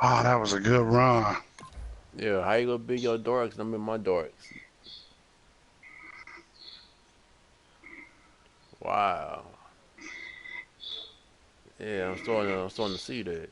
Oh, that was a good run. Yeah, how you gonna be your dorks and I'm in my dorks? Wow. Yeah, I'm starting to see that.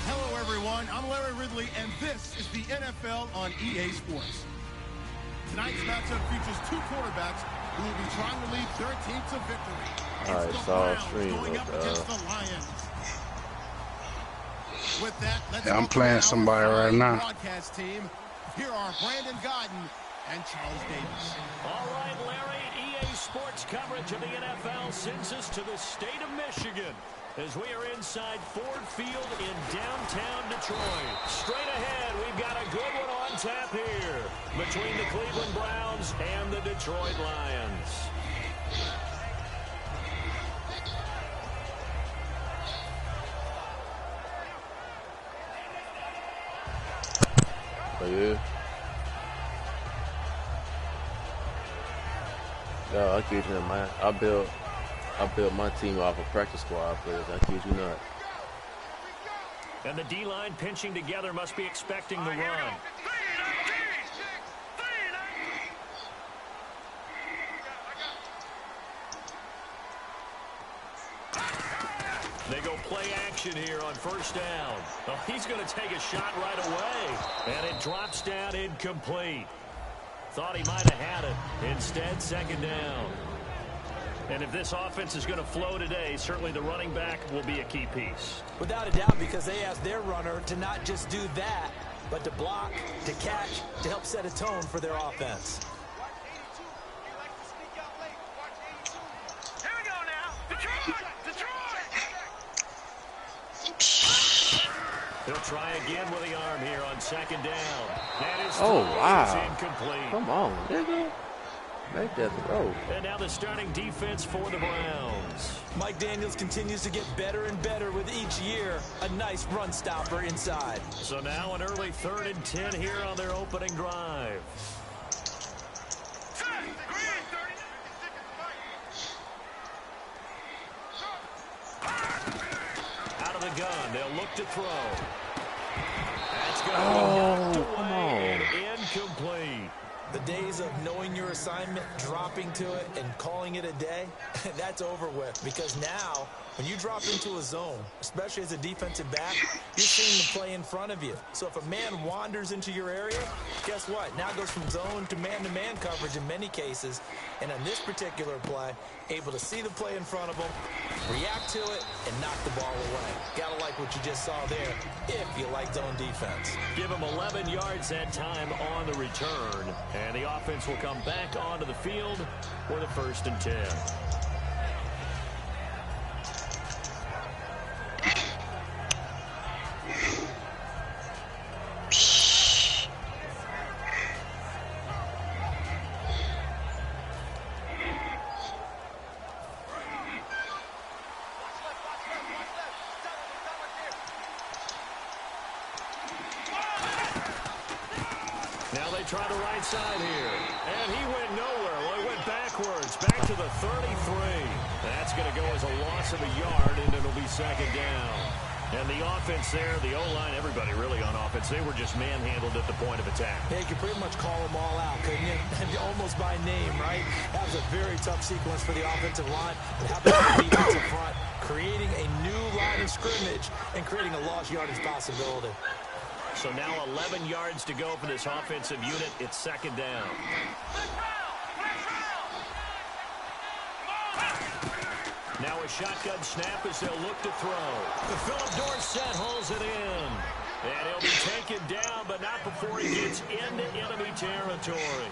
Hello, everyone. I'm Larry Ridley, and this is the NFL on EA Sports. Tonight's matchup features two quarterbacks who will be trying to lead their team to victory. Alright, It's the so Browns going up against the Lions. With that, let's Yeah, I'm welcome playing our somebody right fine now. broadcast team. Here are Brandon Godden and Charles Davis. All right, Larry, EA Sports coverage of the NFL sends us to the state of Michigan as we are inside Ford Field in downtown Detroit. Straight ahead, we've got a good one on tap here between the Cleveland Browns and the Detroit Lions. Oh, yeah. No, I kid you not, man. I built my team off of practice squad players. I kid you not. And the D-line pinching together must be expecting the run. They go play action here on first down. Oh, he's going to take a shot right away. And it drops down incomplete. Thought he might have had it. Instead, second down. And if this offense is going to flow today, certainly the running back will be a key piece. Without a doubt, because they asked their runner to not just do that, but to block, to catch, to help set a tone for their offense. Here we go now. Detroit! They'll try again with the arm here on second down. That is wow. incomplete. Come on, nigga. Make that throw. And now the starting defense for the Browns. Mike Daniels continues to get better and better with each year. A nice run stopper inside. So now an early 3rd and 10 here on their opening drive. Out of the gun, they'll look to throw. That's going to be knocked away and incomplete. The days of knowing your assignment, dropping to it, and calling it a day, that's over with. Because now, when you drop into a zone, especially as a defensive back, you're seeing the play in front of you. So if a man wanders into your area, guess what? Now it goes from zone to man-to-man coverage in many cases. And on this particular play, able to see the play in front of him, react to it, and knock the ball away. Gotta like what you just saw there, if you like zone defense. Give him 11 yards that time on the return. And the offense will come back onto the field with a 1st and 10. Now they try the right side here. And he went nowhere. Well, he went backwards. Back to the 33. That's going to go as a loss of a yard, and it'll be second down. And the offense there, the O-line, everybody really on offense, they were just manhandled at the point of attack. Yeah, you could pretty much call them all out, couldn't you? Almost by name, right? That was a very tough sequence for the offensive line. It happened to the defensive front, creating a new line of scrimmage and creating a lost yardage possibility. So now 11 yards to go for this offensive unit. It's second down. Now a shotgun snap as they'll look to throw. Philip Dorsett hauls it in. And he'll be taken down, but not before he gets into enemy territory.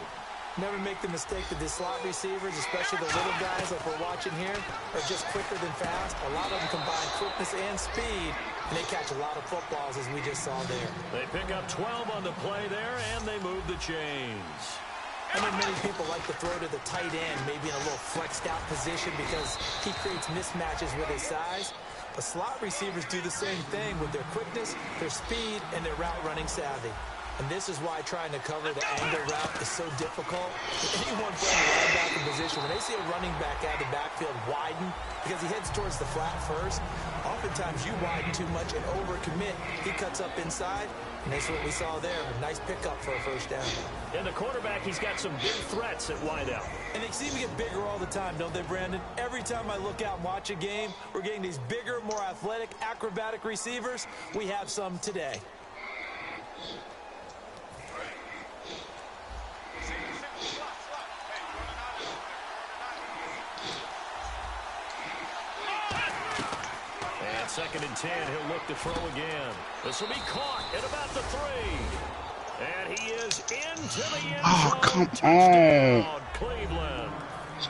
Never make the mistake that the slot receivers, especially the little guys like we're watching here, are just quicker than fast. A lot of them combine quickness and speed, and they catch a lot of footballs, as we just saw there. They pick up 12 on the play there, and they move the chains. I know many people like to throw to the tight end, maybe in a little flexed out position because he creates mismatches with his size. But slot receivers do the same thing with their quickness, their speed, and their route running savvy. And this is why trying to cover the angle route is so difficult. Anyone playing the linebacker position, when they see a running back out of the backfield widen because he heads towards the flat first, oftentimes you widen too much and overcommit. He cuts up inside, and that's what we saw there. A nice pickup for a first down. And the quarterback, he's got some big threats at wideout. And they seem to get bigger all the time, don't they, Brandon? Every time I look out and watch a game, we're getting these bigger, more athletic, acrobatic receivers. We have some today. And 2nd and 10, he'll look to throw again. This will be caught at about the 3. And he is into the end zone. Oh, come Touchdown, on. Cleveland.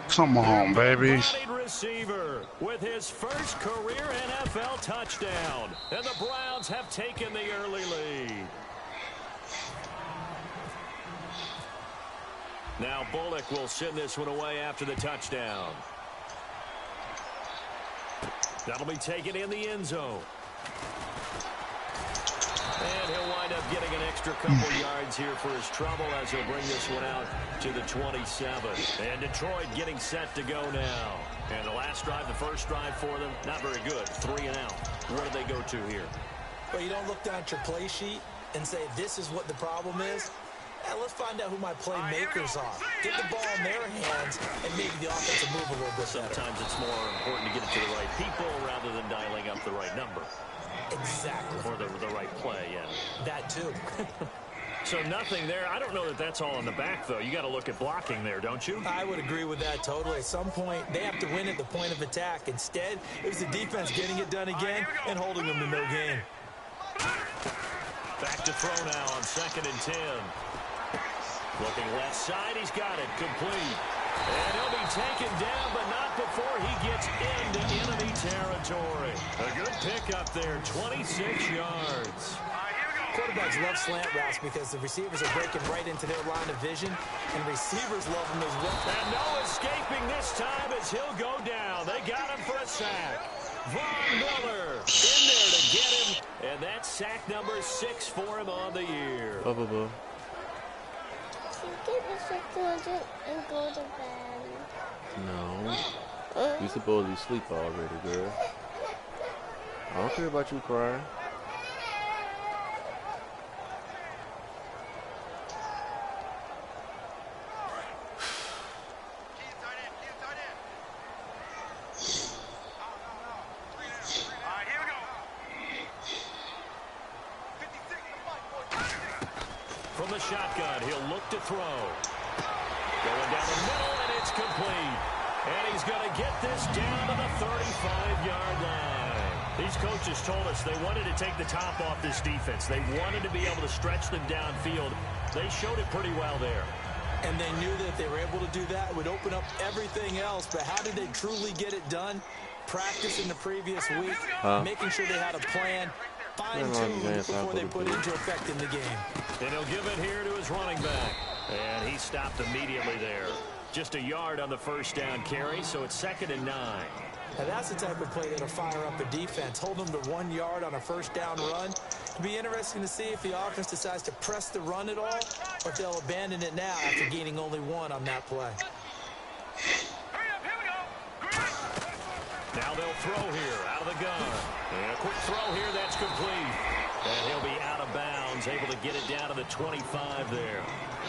Come on, baby. Receiver with his first career NFL touchdown. And the Browns have taken the early lead. Now Bullock will send this one away after the touchdown. That'll be taken in the end zone. And he'll wind up getting an extra couple yards here for his trouble as he'll bring this one out to the 27. And Detroit getting set to go now. And the last drive, the first drive for them, not very good. 3 and out. What do they go to here? Well, you don't look down at your play sheet and say, this is what the problem is. Let's find out who my playmakers are. Get the ball in their hands and maybe the offense will move a little bit better. Sometimes it's more important to get it to the right people rather than dialing up the right number. Exactly. Or the right play, yeah. That too. So nothing there. I don't know that that's all in the back, though. You got to look at blocking there, don't you? I would agree with that totally. At some point, they have to win at the point of attack. Instead, it was the defense getting it done again and holding them to no gain. Back to throw now on 2nd and 10. Looking left side, he's got it complete. And he'll be taken down, but not before he gets into enemy territory. A good pickup there, 26 yards. Quarterbacks love slant routes because the receivers are breaking right into their line of vision, and receivers love them as well. And no escaping this time as he'll go down. They got him for a sack. Von Miller in there to get him, and that's sack number 6 for him on the year. And go to bed. No. You supposed to sleep already, girl. I don't care about you crying. From the shotgun, he'll look to throw. Going down the middle, and it's complete. And he's going to get this down to the 35-yard line. These coaches told us they wanted to take the top off this defense. They wanted to be able to stretch them downfield. They showed it pretty well there. And they knew that if they were able to do that, it would open up everything else. But how did they truly get it done? Practice in the previous week, making sure they had a plan, fine-tuned before they put into effect in the game. And he'll give it here to his running back. And he stopped immediately there. Just a yard on the first down carry, so it's 2nd and 9. Now that's the type of play that'll fire up a defense. Hold them to 1 yard on a first down run. It'll be interesting to see if the offense decides to press the run at all, or if they'll abandon it now after gaining only 1 on that play. Now they'll throw here out of the gun. And a quick throw here, that's complete. And he'll be out of bounds, able to get it down to the 25 there.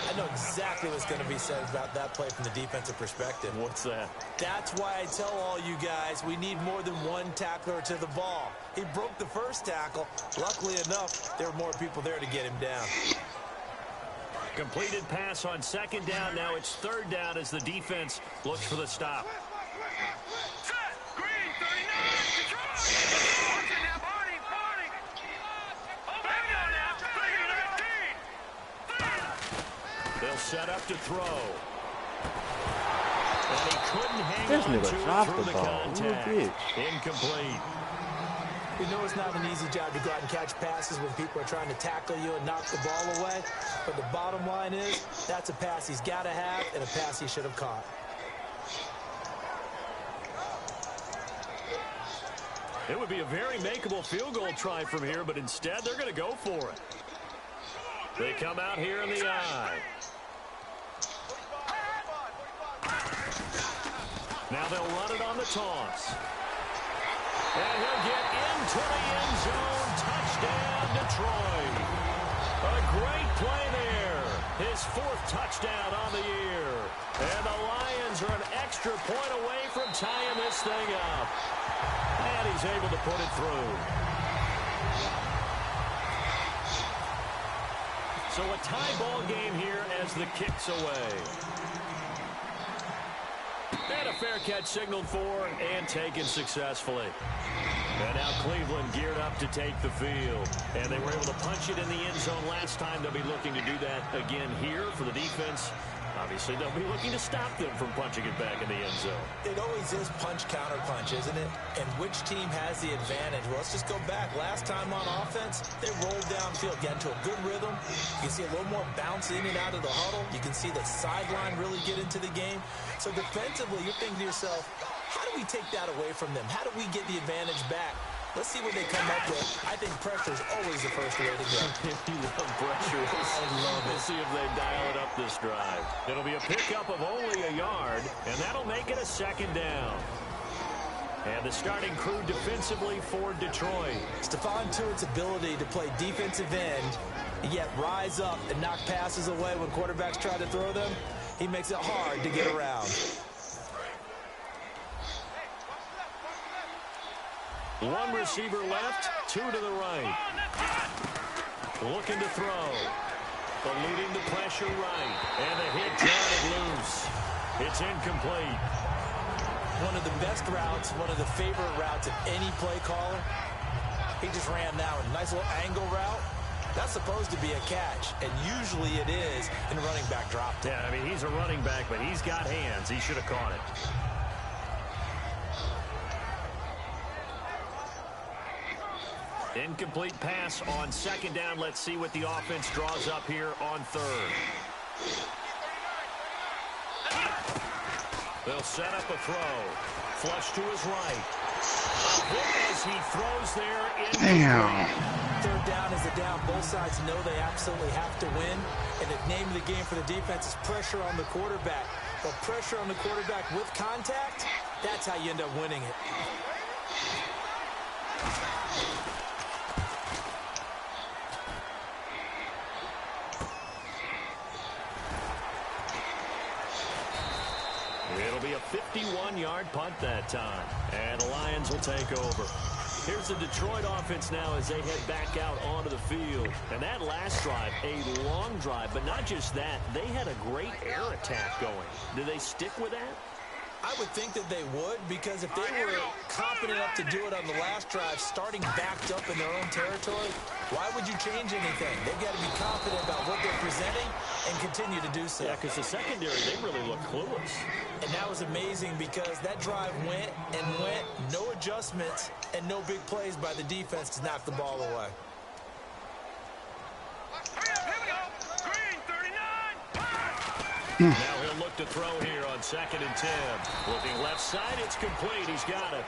I know exactly what's going to be said about that play from the defensive perspective. What's that? That's why I tell all you guys we need more than one tackler to the ball. He broke the first tackle. Luckily enough, there were more people there to get him down. Completed pass on 2nd down. Now it's 3rd down as the defense looks for the stop. They'll set up to throw. And he couldn't hang This on nigga to it dropped through the the ball. contact. Little Incomplete. We know it's not an easy job to go out and catch passes when people are trying to tackle you and knock the ball away. But the bottom line is, that's a pass he's got to have and a pass he should have caught. It would be a very makeable field goal try from here, but instead they're going to go for it. They come out here in the eye. Now they'll run it on the toss. And he'll get into the end zone. Touchdown, Detroit. A great play there. His 4th touchdown on the year. And the Lions are an extra point away from tying this thing up. And he's able to put it through. So a tie ball game here as the kick's away. And a fair catch signaled for and taken successfully. And now Cleveland geared up to take the field. And they were able to punch it in the end zone last time. They'll be looking to do that again here for the defense. Obviously, they'll be looking to stop them from punching it back in the end zone. It always is punch-counter-punch, isn't it? And which team has the advantage? Well, let's just go back. Last time on offense, they rolled downfield, got into a good rhythm. You can see a little more bounce in and out of the huddle. You can see the sideline really get into the game. So defensively, you're thinking to yourself, how do we take that away from them? How do we get the advantage back? Let's see what they come up with. I think pressure is always the first way to go. You love pressure. I love it. We'll see if they dial it up this drive. It'll be a pickup of only a yard, and that'll make it a 2nd down. And the starting crew defensively for Detroit. Stephon Tuitt's ability to play defensive end, yet rise up and knock passes away when quarterbacks try to throw them, he makes it hard to get around. One receiver left, 2 to the right. Looking to throw. Eluding the pressure right. And the hit drive loose. It's incomplete. One of the best routes, one of the favorite routes of any play caller. He just ran that one. Nice little angle route. That's supposed to be a catch, and usually it is in running back drop. Yeah, I mean, he's a running back, but he's got hands. He should have caught it. Incomplete pass on 2nd down. Let's see what the offense draws up here on 3rd. They'll set up a throw. Flush to his right. As he throws there. Damn. 3rd down is a down. Both sides know they absolutely have to win. And the name of the game for the defense is pressure on the quarterback. But pressure on the quarterback with contact, that's how you end up winning it. It'll be a 51-yard punt that time. And the Lions will take over. Here's the Detroit offense now as they head back out onto the field. And that last drive, a long drive, but not just that. They had a great air attack going. Do they stick with that? I would think that they would, because if they were confident enough to do it on the last drive, starting backed up in their own territory, why would you change anything? They've got to be confident about what they're presenting and continue to do so. Yeah, because the secondary, they really look clueless. And that was amazing because that drive went and went, no adjustments, and no big plays by the defense to knock the ball away. Now he'll look to throw here on 2nd and 10. Looking left side, it's complete. He's got it.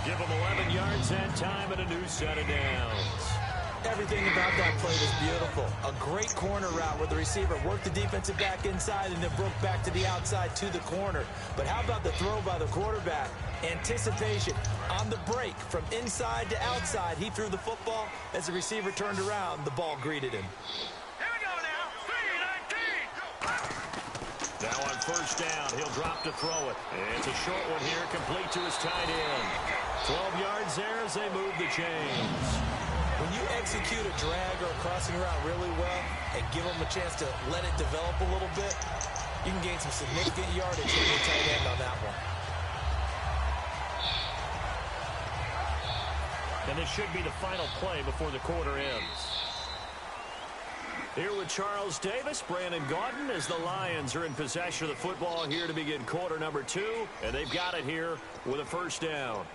Give him 11 yards that time and a new set of downs. Everything about that play was beautiful. A great corner route where the receiver worked the defensive back inside and then broke back to the outside to the corner. But how about the throw by the quarterback? Anticipation on the break from inside to outside. He threw the football. As the receiver turned around, the ball greeted him. Now on 1st down, he'll drop to throw it. And it's a short one here, complete to his tight end. 12 yards there as they move the chains. When you execute a drag or a crossing route really well and give them a chance to let it develop a little bit, you can gain some significant yardage from your tight end on that one. And this should be the final play before the quarter ends. Here with Charles Davis, Brandon Gaudin, as the Lions are in possession of the football here to begin quarter number 2, and they've got it here with a first down.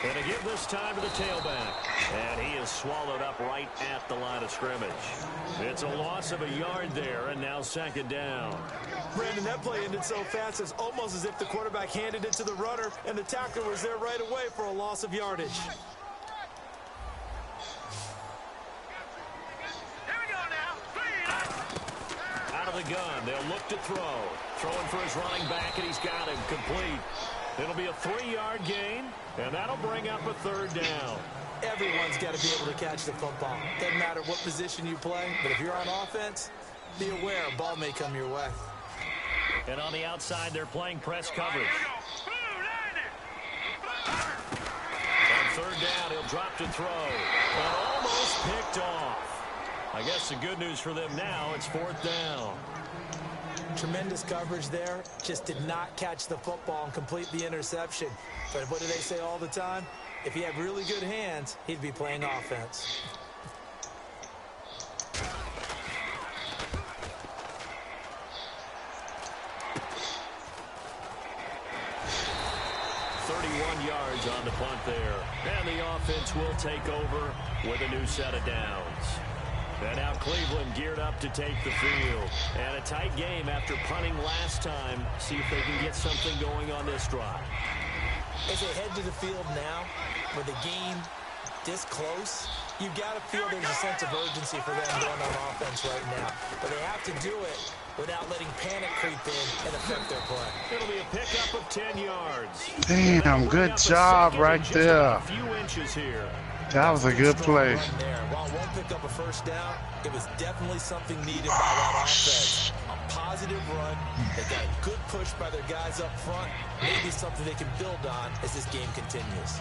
Going to give this time to the tailback. And he is swallowed up right at the line of scrimmage. It's a loss of a yard there, and now second down. Brandon, that play ended so fast, it's almost as if the quarterback handed it to the runner, and the tackler was there right away for a loss of yardage. Out of the gun, they'll look to throw. Throwing for his running back, and he's got him complete. It'll be a 3-yard gain, and that'll bring up a third down. Everyone's got to be able to catch the football. Doesn't matter what position you play, but if you're on offense, be aware a ball may come your way. And on the outside, they're playing press coverage. On third down, he'll drop to throw. And almost picked off. I guess the good news for them now, it's fourth down. Tremendous coverage there. Just did not catch the football and complete the interception. But what do they say all the time? If he had really good hands, he'd be playing offense. Yards on the punt there. And the offense will take over with a new set of downs. And now Cleveland geared up to take the field. And a tight game after punting last time. See if they can get something going on this drive. As they head to the field now, with the game this close, you've got to feel there's a sense of urgency for them going on offense right now. But they have to do it without letting panic creep in and affect their play. It'll be a pickup of 10 yards. Damn, good job right there. A few inches here. That was a good play. While it won't pick up a first down, it was definitely something needed by that offense. A positive run. They got a good push by their guys up front. Maybe something they can build on as this game continues.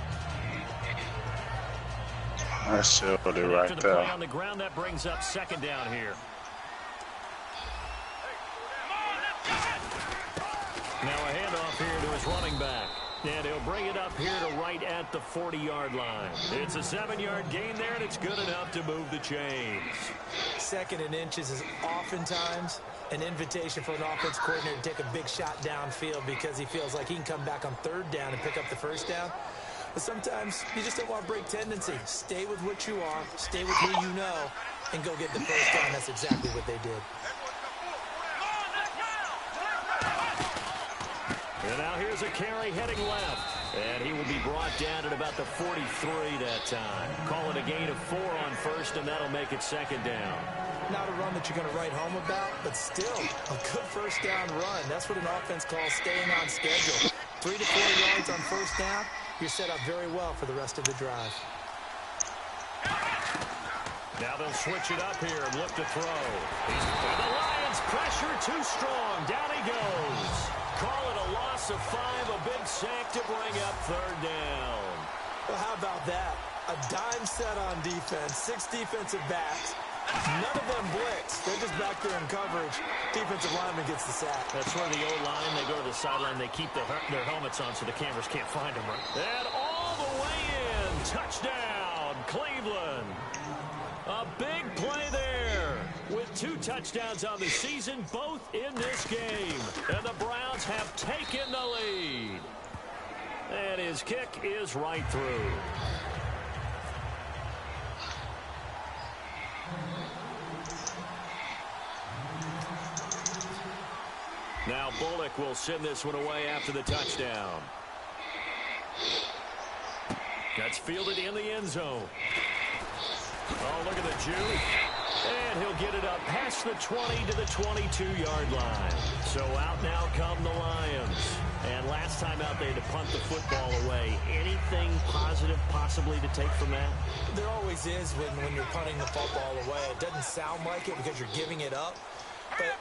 That's it right there. After the play on the ground, that brings up second down here. Now a handoff here to his running back. And he'll bring it up here to right at the 40-yard line. It's a 7-yard gain there, and it's good enough to move the chains. Second and inches is oftentimes an invitation for an offense coordinator to take a big shot downfield because he feels like he can come back on third down and pick up the first down. But sometimes you just don't want to break tendency. Stay with what you are, stay with who you know, and go get the first down. That's exactly what they did. And now here's a carry heading left. And he will be brought down at about the 43 that time. Call it a gain of 4 on first, and that'll make it second down. Not a run that you're going to write home about, but still a good first down run. That's what an offense calls staying on schedule. 3 to 4 yards on first down, you're set up very well for the rest of the drive. Now they'll switch it up here and look to throw. And the Lions pressure too strong. Down he goes. Call it a loss of 5, a big sack to bring up third down. Well, how about that? A dime set on defense, 6 defensive backs. None of them blitz. They're just back there in coverage. Defensive lineman gets the sack. That's where the O-line, they go to the sideline, they keep their helmets on so the cameras can't find them. And all the way in. Touchdown, Cleveland. A big play there with 2 touchdowns on the season, both in this game. And the Browns have taken the lead. And his kick is right through. Now Bullock will send this one away after the touchdown. That's fielded in the end zone. Oh, look at the juke. And he'll get it up past the 20 to the 22-yard line. So out now come the Lions. And last time out they had to punt the football away. Anything positive possibly to take from that? There always is when you're punting the football away. It doesn't sound like it because you're giving it up. But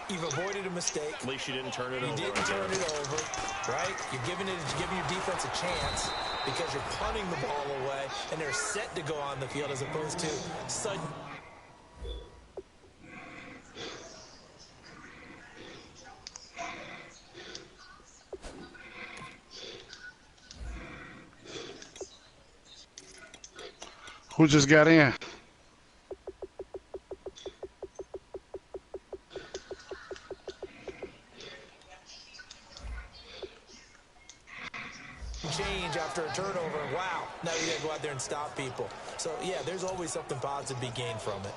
you've avoided a mistake. At least you didn't turn it over. You didn't turn it over, right? You're giving your defense a chance because you're punting the ball away, and they're set to go on the field as opposed to sudden. Who just got in? Change after a turnover, and wow, now you got to go out there and stop people. So, yeah, there's always something positive to be gained from it.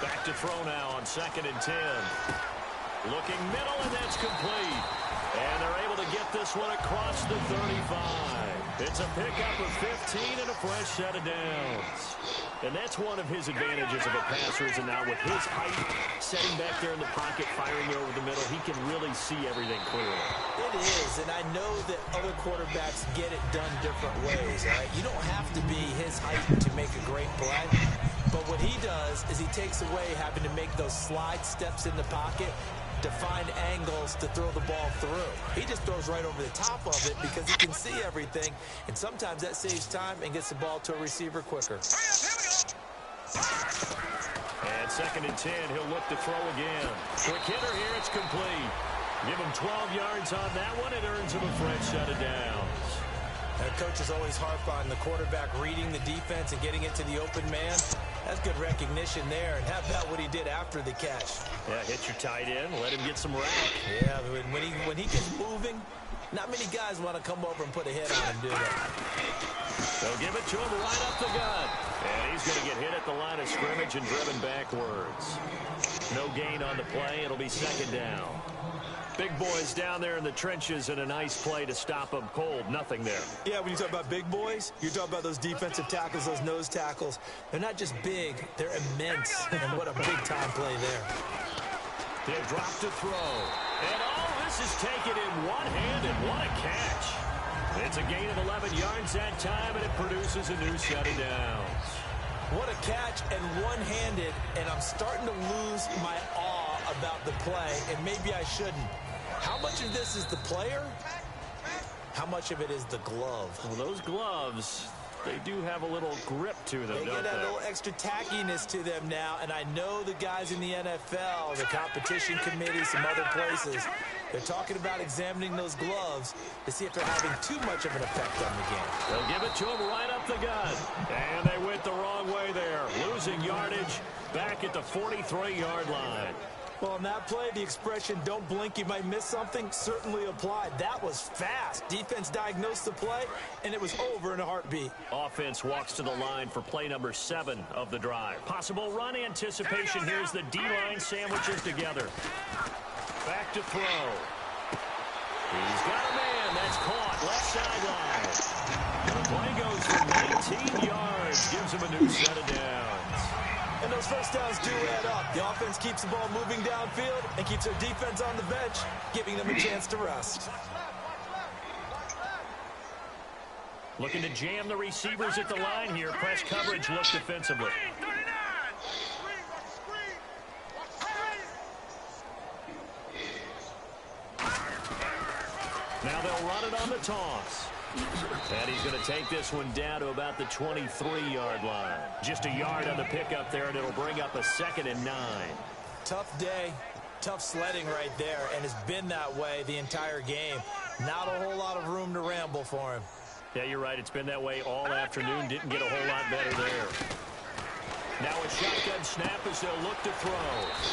Back to throw now on 2nd and 10. Looking middle, and that's complete. And they're able to get this one across the 35. It's a pickup of 15 and a fresh set of downs. And that's one of his advantages of a passer, is now with his height, setting back there in the pocket, firing over the middle, he can really see everything clearly. It is, and I know that other quarterbacks get it done different ways, all right? You don't have to be his height to make a great play. But what he does is he takes away having to make those slide steps in the pocket to find angles to throw the ball through. He just throws right over the top of it because he can see everything, and sometimes that saves time and gets the ball to a receiver quicker. And 2nd and 10, he'll look to throw again. Quick hitter here, it's complete. Give him 12 yards on that one. It earns him a fresh set of downs. Our coaches always harp on the quarterback reading the defense and getting it to the open man. That's good recognition there. And how about what he did after the catch? Yeah, hit your tight end, let him get some rack. Yeah, when he gets moving, not many guys want to come over and put a hit on him, do they? They'll give it to him right up the gut. And he's going to get hit at the line of scrimmage and driven backwards. No gain on the play. It'll be 2nd down. Big boys down there in the trenches, and a nice play to stop them cold. Nothing there. Yeah, when you talk about big boys, you're talking about those defensive tackles, those nose tackles. They're not just big, they're immense. And what a big-time play there. They'll drop to throw. And all this is taken in one-handed. What a catch. It's a gain of 11 yards that time, and it produces a new set of downs. What a catch, and one-handed, and I'm starting to lose my awe about the play, and maybe I shouldn't. How much of this is the player? How much of it is the glove? Well, those gloves, they do have a little grip to them, They don't get that they? little extra tackiness to them now, and I know the guys in the NFL, the competition committee, some other places, they're talking about examining those gloves to see if they're having too much of an effect on the game. They'll give it to him right up the gut. And they went the wrong way there. Losing yardage back at the 43-yard line. Well, on that play, the expression, don't blink, you might miss something, certainly applied. That was fast. Defense diagnosed the play, and it was over in a heartbeat. Offense walks to the line for play number 7 of the drive. Possible run anticipation. Here's the D-line sandwiches together. Back to throw. He's got a man. That's caught. Left sideline. The play goes for 19 yards. Gives him a new set of downs. And those first downs do add up. The offense keeps the ball moving downfield and keeps their defense on the bench, giving them a chance to rest. Looking to jam the receivers at the line here. Press coverage, look defensively. Now they'll run it on the toss. And he's going to take this one down to about the 23-yard line. Just a yard on the pickup there, and it'll bring up a 2nd and 9. Tough day, tough sledding right there, and it's been that way the entire game. Not a whole lot of room to ramble for him. Yeah, you're right. It's been that way all afternoon. Didn't get a whole lot better there. Now a shotgun snap as they'll look to throw.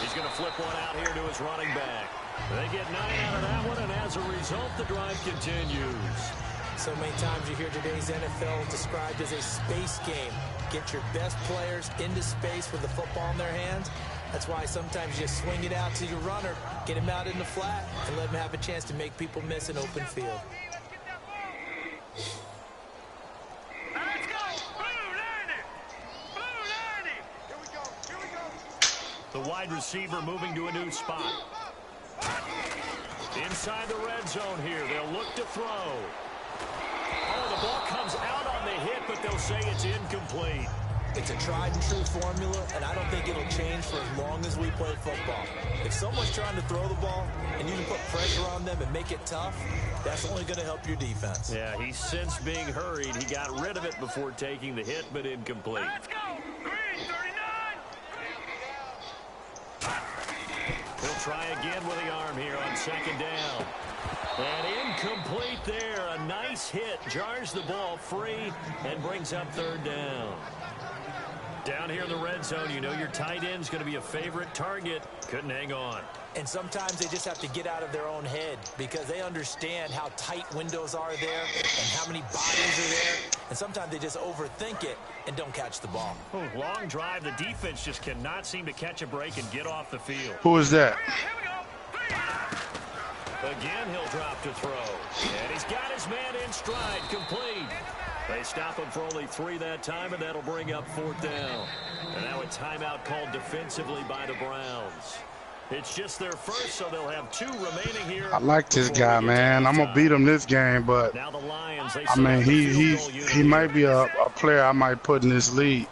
He's going to flip one out here to his running back. They get 9 out of that one, and as a result, the drive continues. So many times you hear today's NFL described as a space game. Get your best players into space with the football in their hands. That's why sometimes you swing it out to your runner, get him out in the flat, and let him have a chance to make people miss an open field. The wide receiver moving to a new spot. Inside the red zone here, they'll look to throw. Oh, the ball comes out on the hit, but they'll say it's incomplete. It's a tried and true formula, and I don't think it'll change for as long as we play football. If someone's trying to throw the ball and you can put pressure on them and make it tough, that's only going to help your defense. Yeah, he's since being hurried. He got rid of it before taking the hit, but incomplete. Let's go! Green, 39! He'll try again with the arm here on second down. And incomplete there. A nice hit. Jars the ball free and brings up third down. Down here in the red zone, you know your tight end's going to be a favorite target. Couldn't hang on. And sometimes they just have to get out of their own head because they understand how tight windows are there and how many bodies are there. And sometimes they just overthink it and don't catch the ball. Long drive. The defense just cannot seem to catch a break and get off the field. Who is that? Again, he'll drop to throw. And he's got his man in stride. Complete. They stop him for only 3 that time, and that'll bring up fourth down. And now a timeout called defensively by the Browns. It's just their first, so they'll have 2 remaining here. I like this guy, man. I'm gonna beat him this game, but now the Lions, I mean, he might be a player I might put in this league.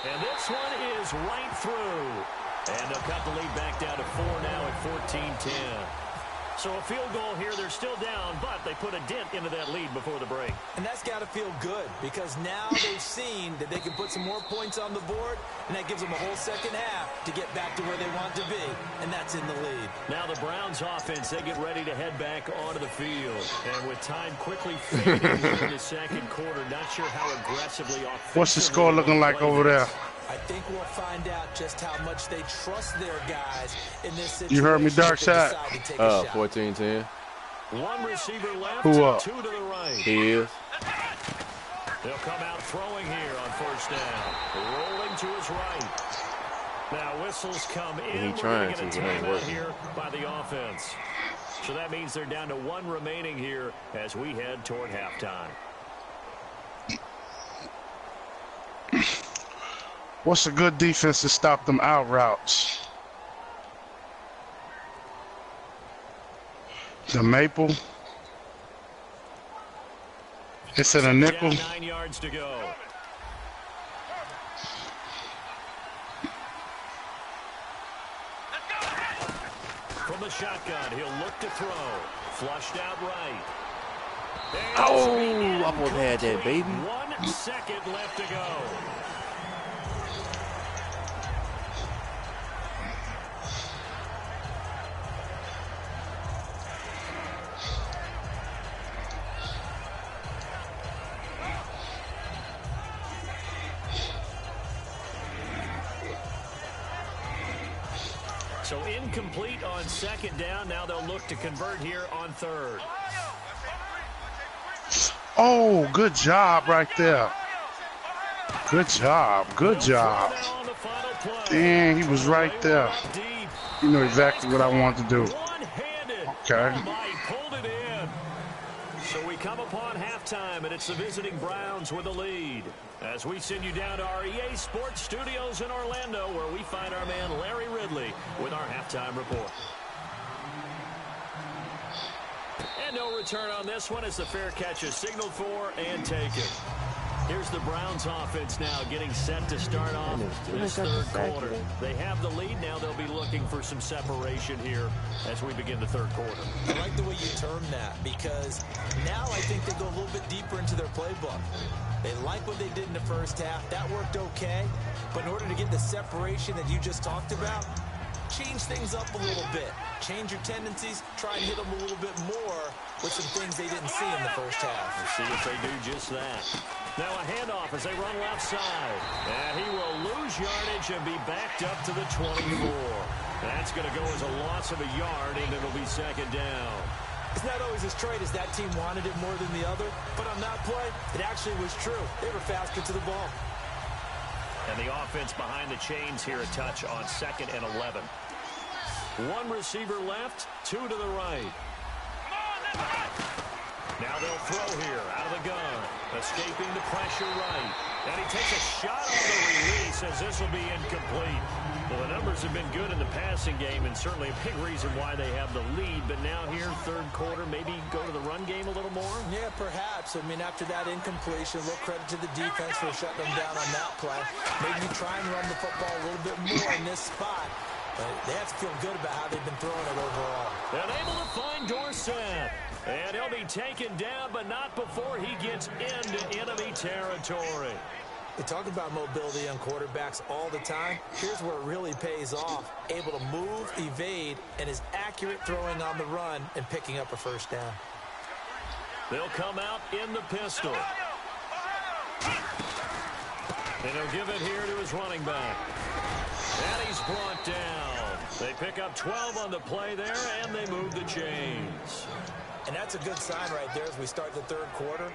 And this one is right through. And they'll cut the lead back down to 4 now at 14-10. So a field goal here. They're still down, but they put a dent into that lead before the break. And that's got to feel good because now they've seen that they can put some more points on the board, and that gives them a whole second half to get back to where they want to be, and that's in the lead. Now the Browns offense, they get ready to head back onto the field. And with time quickly fading here in the second quarter, not sure how aggressively offensively. What's the score looking like over there? I think we'll find out just how much they trust their guys in this situation. You heard me, Darkside. 14-10. One receiver left, Who up? 2 to the right. He is. They'll come out throwing here on first down. Rolling to his right. Now whistles come in. He's trying to, get a but it ain't timeout working. here by the offense. So that means they're down to 1 remaining here as we head toward halftime. What's a good defense to stop them out routes? The Maple. It's in a nickel. Down 9 yards to go. From the shotgun, he'll look to throw. Flushed out right. Oh, I almost had that, baby. 1 second left to go. So incomplete on second down. Now they'll look to convert here on third. Oh, good job right there. Good job. Good job. Dang, he was right there. You know exactly what I want to do. Okay. Pulled it in. So we come upon halftime, and it's the visiting Browns with the lead. As we send you down to our EA Sports Studios in Orlando, where we find our man Larry Ridley with our halftime report. And no return on this one as the fair catch is signaled for and taken. Here's the Browns offense now getting set to start off this third quarter. They have the lead. Now they'll be looking for some separation here as we begin the third quarter. I like the way you term that because now I think they go a little bit deeper into their playbook. They like what they did in the first half. That worked okay. But in order to get the separation that you just talked about, change things up a little bit. Change your tendencies. Try and hit them a little bit more with some things they didn't see in the first half. We'll see if they do just that. Now a handoff as they run left side. And he will lose yardage and be backed up to the 24. That's going to go as a loss of a yard, and it'll be second down. It's not always as straight as that team wanted it more than the other, but on that play, it actually was true. They were faster to the ball. And the offense behind the chains here a touch on second and 11. 1 receiver left, 2 to the right. Now they'll throw here out of the gun. Escaping the pressure right. And he takes a shot on the release as this will be incomplete. Well, the numbers have been good in the passing game and certainly a big reason why they have the lead. But now here, third quarter, maybe go to the run game a little more? Yeah, perhaps. I mean, after that incompletion, a little credit to the defense for shutting them down on that play. Maybe try and run the football a little bit more in this spot. But they have to feel good about how they've been throwing it overall. And able to find Dorsett. And he'll be taken down, but not before he gets into enemy territory. We talk about mobility on quarterbacks all the time. Here's where it really pays off. Able to move, evade, and is accurate throwing on the run and picking up a first down. They'll come out in the pistol. And he'll give it here to his running back. And he's brought down. They pick up 12 on the play there, and they move the chains. And that's a good sign right there as we start the third quarter.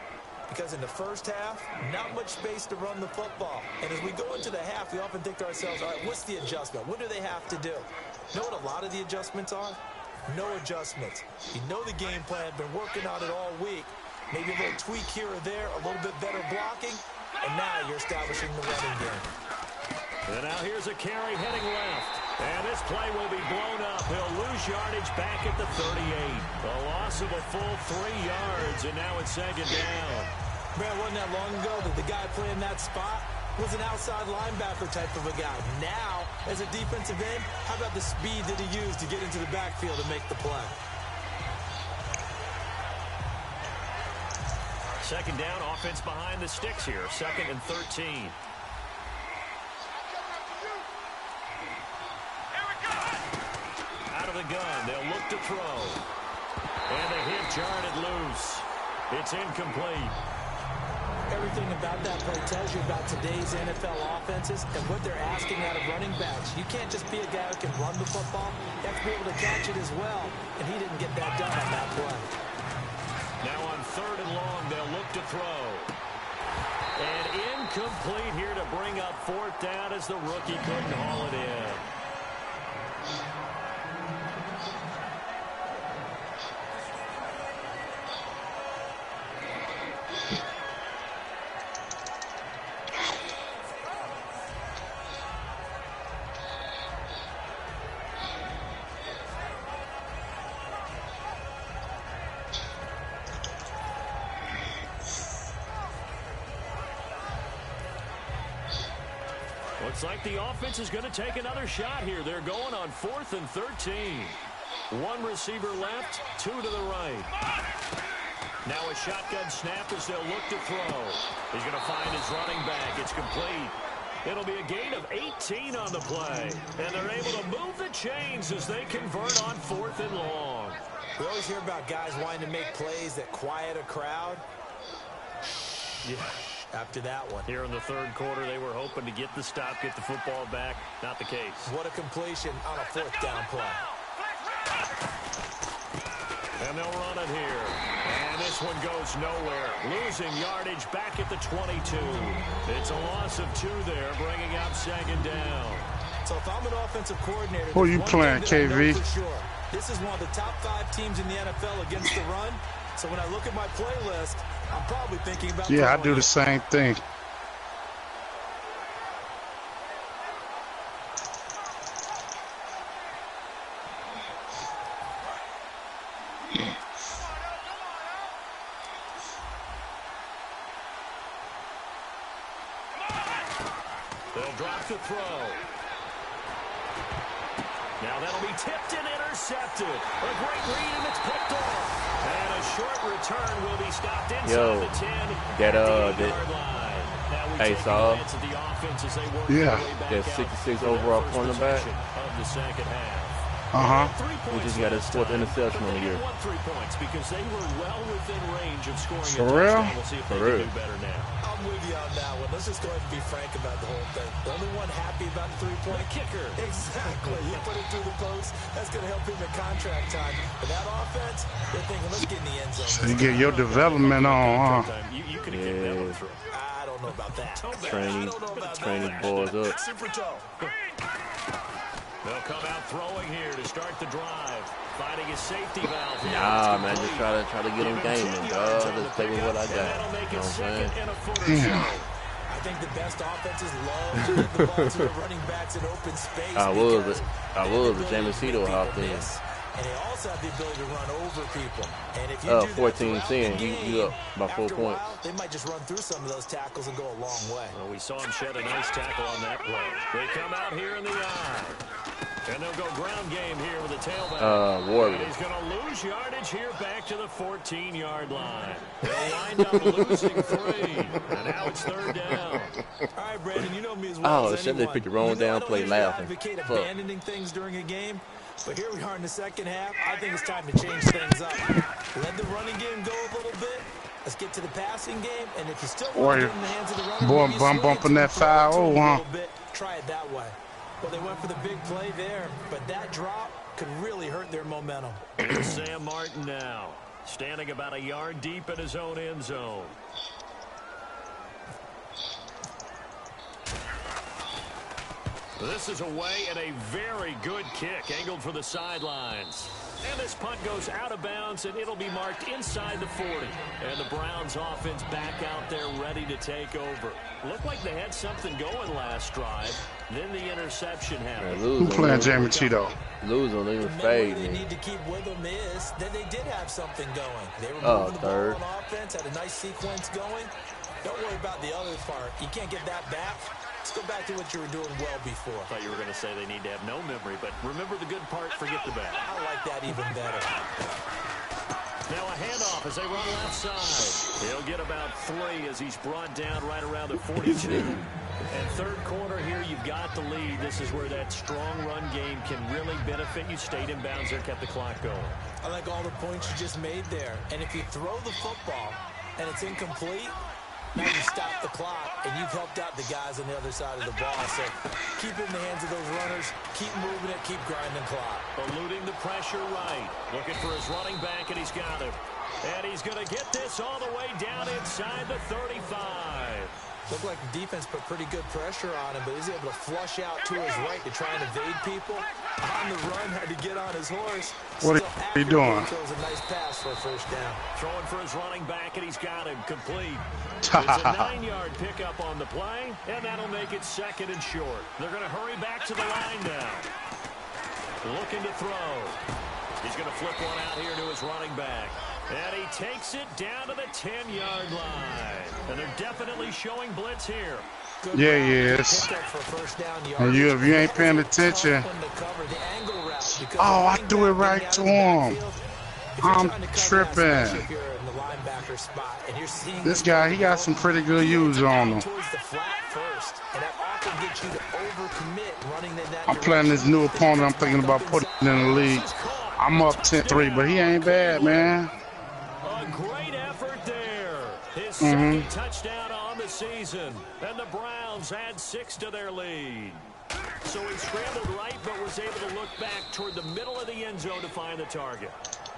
Because in the first half, not much space to run the football. And as we go into the half, we often think to ourselves, all right, what's the adjustment? What do they have to do? You know what a lot of the adjustments are? No adjustments. You know the game plan, been working on it all week. Maybe a little tweak here or there, a little bit better blocking, and now you're establishing the running game. And now here's a carry heading left. And this play will be blown up. He'll lose yardage back at the 38. A loss of a full 3 yards, and now it's second down. Man, wasn't that long ago that the guy playing that spot was an outside linebacker type of a guy. Now, as a defensive end, how about the speed that he used to get into the backfield and make the play? Second down, offense behind the sticks here. 2nd and 13. Out of the gun, they'll look to throw. And the hit jarred it loose. It's incomplete. Everything about that play tells you about today's NFL offenses and what they're asking out of running backs. You can't just be a guy who can run the football. You have to be able to catch it as well. And he didn't get that done on that play. Now on 3rd and long, they'll look to throw. And incomplete here to bring up 4th down as the rookie couldn't haul it in. Looks like the offense is going to take another shot here. They're going on 4th and 13. 1 receiver left, 2 to the right. Now a shotgun snap as they'll look to throw. He's going to find his running back. It's complete. It'll be a gain of 18 on the play. And they're able to move the chains as they convert on 4th and long. We always hear about guys wanting to make plays that quiet a crowd. Yeah. After that one. Here in the 3rd quarter, they were hoping to get the stop, get the football back. Not the case. What a completion on a 4th down play. And they'll run it here. And this one goes nowhere. Losing yardage back at the 22. It's a loss of 2 there, bringing up 2nd down. So if I'm an offensive coordinator, who are you playing, KV? For sure. This is one of the top 5 teams in the NFL against the run. So when I look at my playlist, I'm probably thinking about... Yeah, I do the same thing. They'll drop the throw. Now that'll be tipped and intercepted. A great read, and it's picked off. And a short return will be stopped inside the 10. Hey, Saul. Yeah. That 66 overall cornerback. Of the second half. We just got his 4th interception on the year. 3 points because they were well within range of scoring For a real? touchdown. We'll see if they can do better now. I'm with you on that one. Let's just go ahead and be frank about the whole thing. The only one happy about the 3-point kicker. Exactly. He put it through the post. That's going to help him in contract time. But that offense, they're thinking, let's get in the end zone. So you get your development on, huh? You could have given them a throw. I don't know about that. Training boys up. Super toe. They'll come out throwing here to start the drive. Finding his safety valve here. Nah, man, just try to get him gaming, dog. Just stay with what I got. You know what I'm saying? I think the best offenses love to get the ball to the running backs in open space. I was a jamieseto out there. and they also have the ability to run over people. And if you do 14-10, you up by 4 points. While, they might just run through some of those tackles and go a long way. Well, we saw him shed a nice tackle on that play. They come out here in the eye. And they'll go ground game here with a tailback. Warrior. And he's going to lose yardage here back to the 14-yard line. They'll wind up losing 3. And now it's 3rd down. All right, Brandon, you know me as well as anyone. They picked the wrong down play laughing. I advocate abandoning things during a game, but here we are in the second half. I think it's time to change things up. Let the running game go a little bit. Let's get to the passing game, and if you still want to get in the hands of the runner, boy, bumping that 5-0, huh? Try it that way. Well, they went for the big play there, but that drop could really hurt their momentum. Here's Sam Martin now, standing about a yard deep in his own end zone. This is away and a very good kick, angled for the sidelines. And this punt goes out of bounds, and it'll be marked inside the 40. And the Browns offense back out there ready to take over. Looked like they had something going last drive. Then the interception happened. Who playing jamieseto? Lose on even The fade. way they need to keep with them is that they did have something going. They were moving the ball on offense, had a nice sequence going. Don't worry about the other part. You can't get that back. Let's go back to what you were doing well before. I thought you were going to say they need to have no memory, but remember the good part, forget the bad. I like that even better. Now a handoff as they run left side. He'll get about 3 as he's brought down right around the 42. And third quarter here, you've got the lead. This is where that strong run game can really benefit you. Stayed in bounds there, kept the clock going. I like all the points you just made there. And if you throw the football and it's incomplete, now you stop the clock, and you've helped out the guys on the other side of the ball. So keep it in the hands of those runners. Keep moving it. Keep grinding clock. Eluding the pressure right. Looking for his running back, and he's got him. And he's going to get this all the way down inside the 35. Looked like the defense put pretty good pressure on him, but he was able to flush out to his right to try and evade people. On the run, had to get on his horse. What are you doing? Throws a nice pass for a first down. Throwing for his running back, and he's got him complete. It's a 9-yard pickup on the play, and that'll make it 2nd and short. They're going to hurry back to the line now. Looking to throw. He's going to flip one out here to his running back. And he takes it down to the 10-yard line. And they're definitely showing blitz here. Yeah, he is. And if you ain't paying attention. Oh, I threw it right to him. I'm tripping. This guy, he got some pretty good use on him. I'm playing this new opponent. I'm thinking about putting him in the league. I'm up 10-3, but he ain't bad, man. A great effort there. His second touchdown on the season. And the Browns add 6 to their lead. So he scrambled right, but was able to look back toward the middle of the end zone to find the target.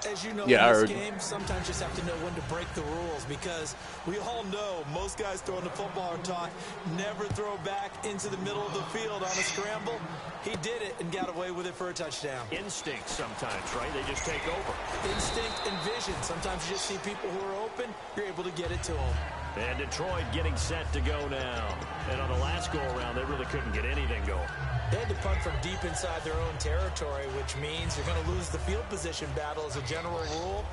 As you know, in this game, sometimes you just have to know when to break the rules, because we all know most guys throwing the football are taught never throw back into the middle of the field on a scramble. He did it and got away with it for a touchdown. Instinct sometimes, right? They just take over. Instinct and vision. Sometimes you just see people who are open, you're able to get it to them. And Detroit getting set to go now. And on the last go-around, they really couldn't get anything going. They had to punt from deep inside their own territory, which means you're going to lose the field position battle as a general rule.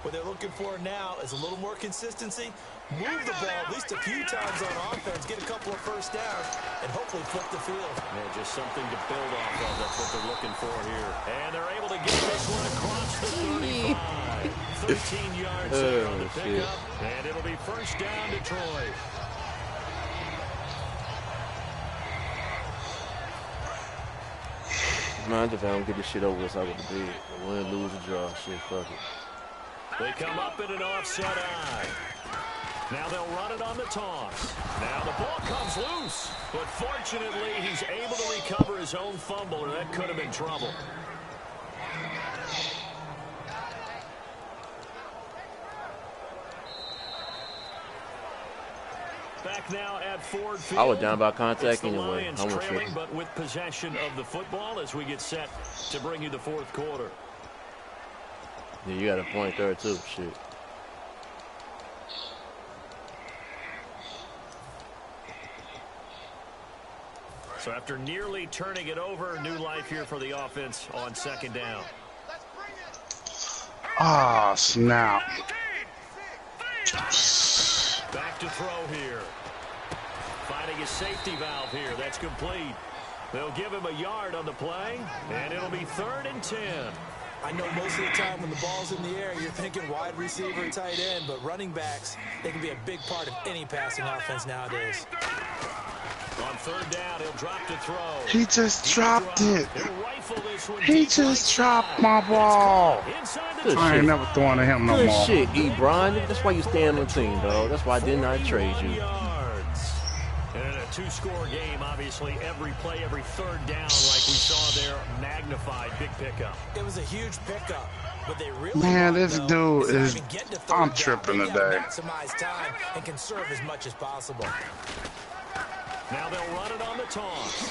What they're looking for now is a little more consistency, move the ball at least a few times on offense, get a couple of first downs, and hopefully flip the field. Yeah, just something to build off of. That's what they're looking for here. And they're able to get this one across the 35. 13 yards there on the pickup, and it'll be first down Detroit. Man, if I don't get this shit over, that's how I would be. Win, lose, or draw. Shit, fuck it. They come up in an offset eye. Now they'll run it on the toss. Now the ball comes loose. But fortunately, he's able to recover his own fumble, or that could have been trouble. Back now at Ford Field. I was down by contact the anyway. Lions trailing, but with possession of the football as we get set to bring you the fourth quarter. Yeah, you got a point there too. Shit. So after nearly turning it over, new life here for the offense on second down. Let's bring Ah, snap. Back to throw here. Finding his safety valve here. That's complete. They'll give him a yard on the play, and it'll be 3rd and 10. I know most of the time when the ball's in the air, you're thinking wide receiver, tight end, but running backs, they can be a big part of any passing offense nowadays. On 3rd down, he'll drop to throw. He just dropped it. He'll rifle this one He deep just right dropped side. my ball. Inside the Good I ain't shit. never throwing to him no Good more. shit, E. Brian. That's why you stay on the team, dog. That's why I did not trade 41 you. yards. And in a 2-score game, obviously, every play, every 3rd down, like we saw there, magnified. Big pickup. It was a huge pickup. What they really Man, want, this though, dude not is. even get to 3rd I'm down. tripping They gotta today. maximize time and conserve as much as possible. Now they'll run it on the toss.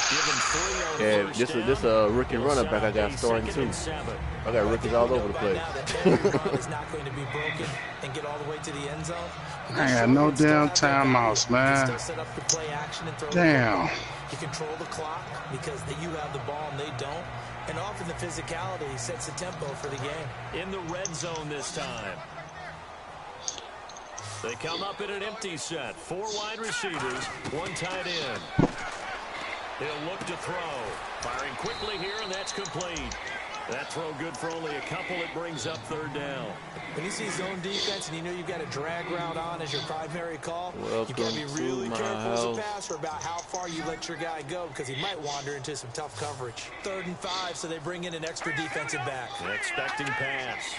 Give him 3 on Yeah, first this down. rookie running back I got starting too. I got rookies all over the place. Now that every run is not going to be broken and get all the way to the end zone. I ain't got no damn timeouts, man. Still set up the play action and throw the Damn. football. You control the clock because you have the ball and they don't. And often the physicality sets the tempo for the game. In the red zone this time. They come up in an empty set. 4 wide receivers, 1 tight end. He'll look to throw. Firing quickly here, and that's complete. That throw good for only a couple. It brings up 3rd down. When you see zone defense and you know you've got a drag route on as your primary call, Welcome you've got to be really to my careful as a house. passer about how far you let your guy go because he might wander into some tough coverage. 3rd and 5, so they bring in an extra defensive back. Expecting pass.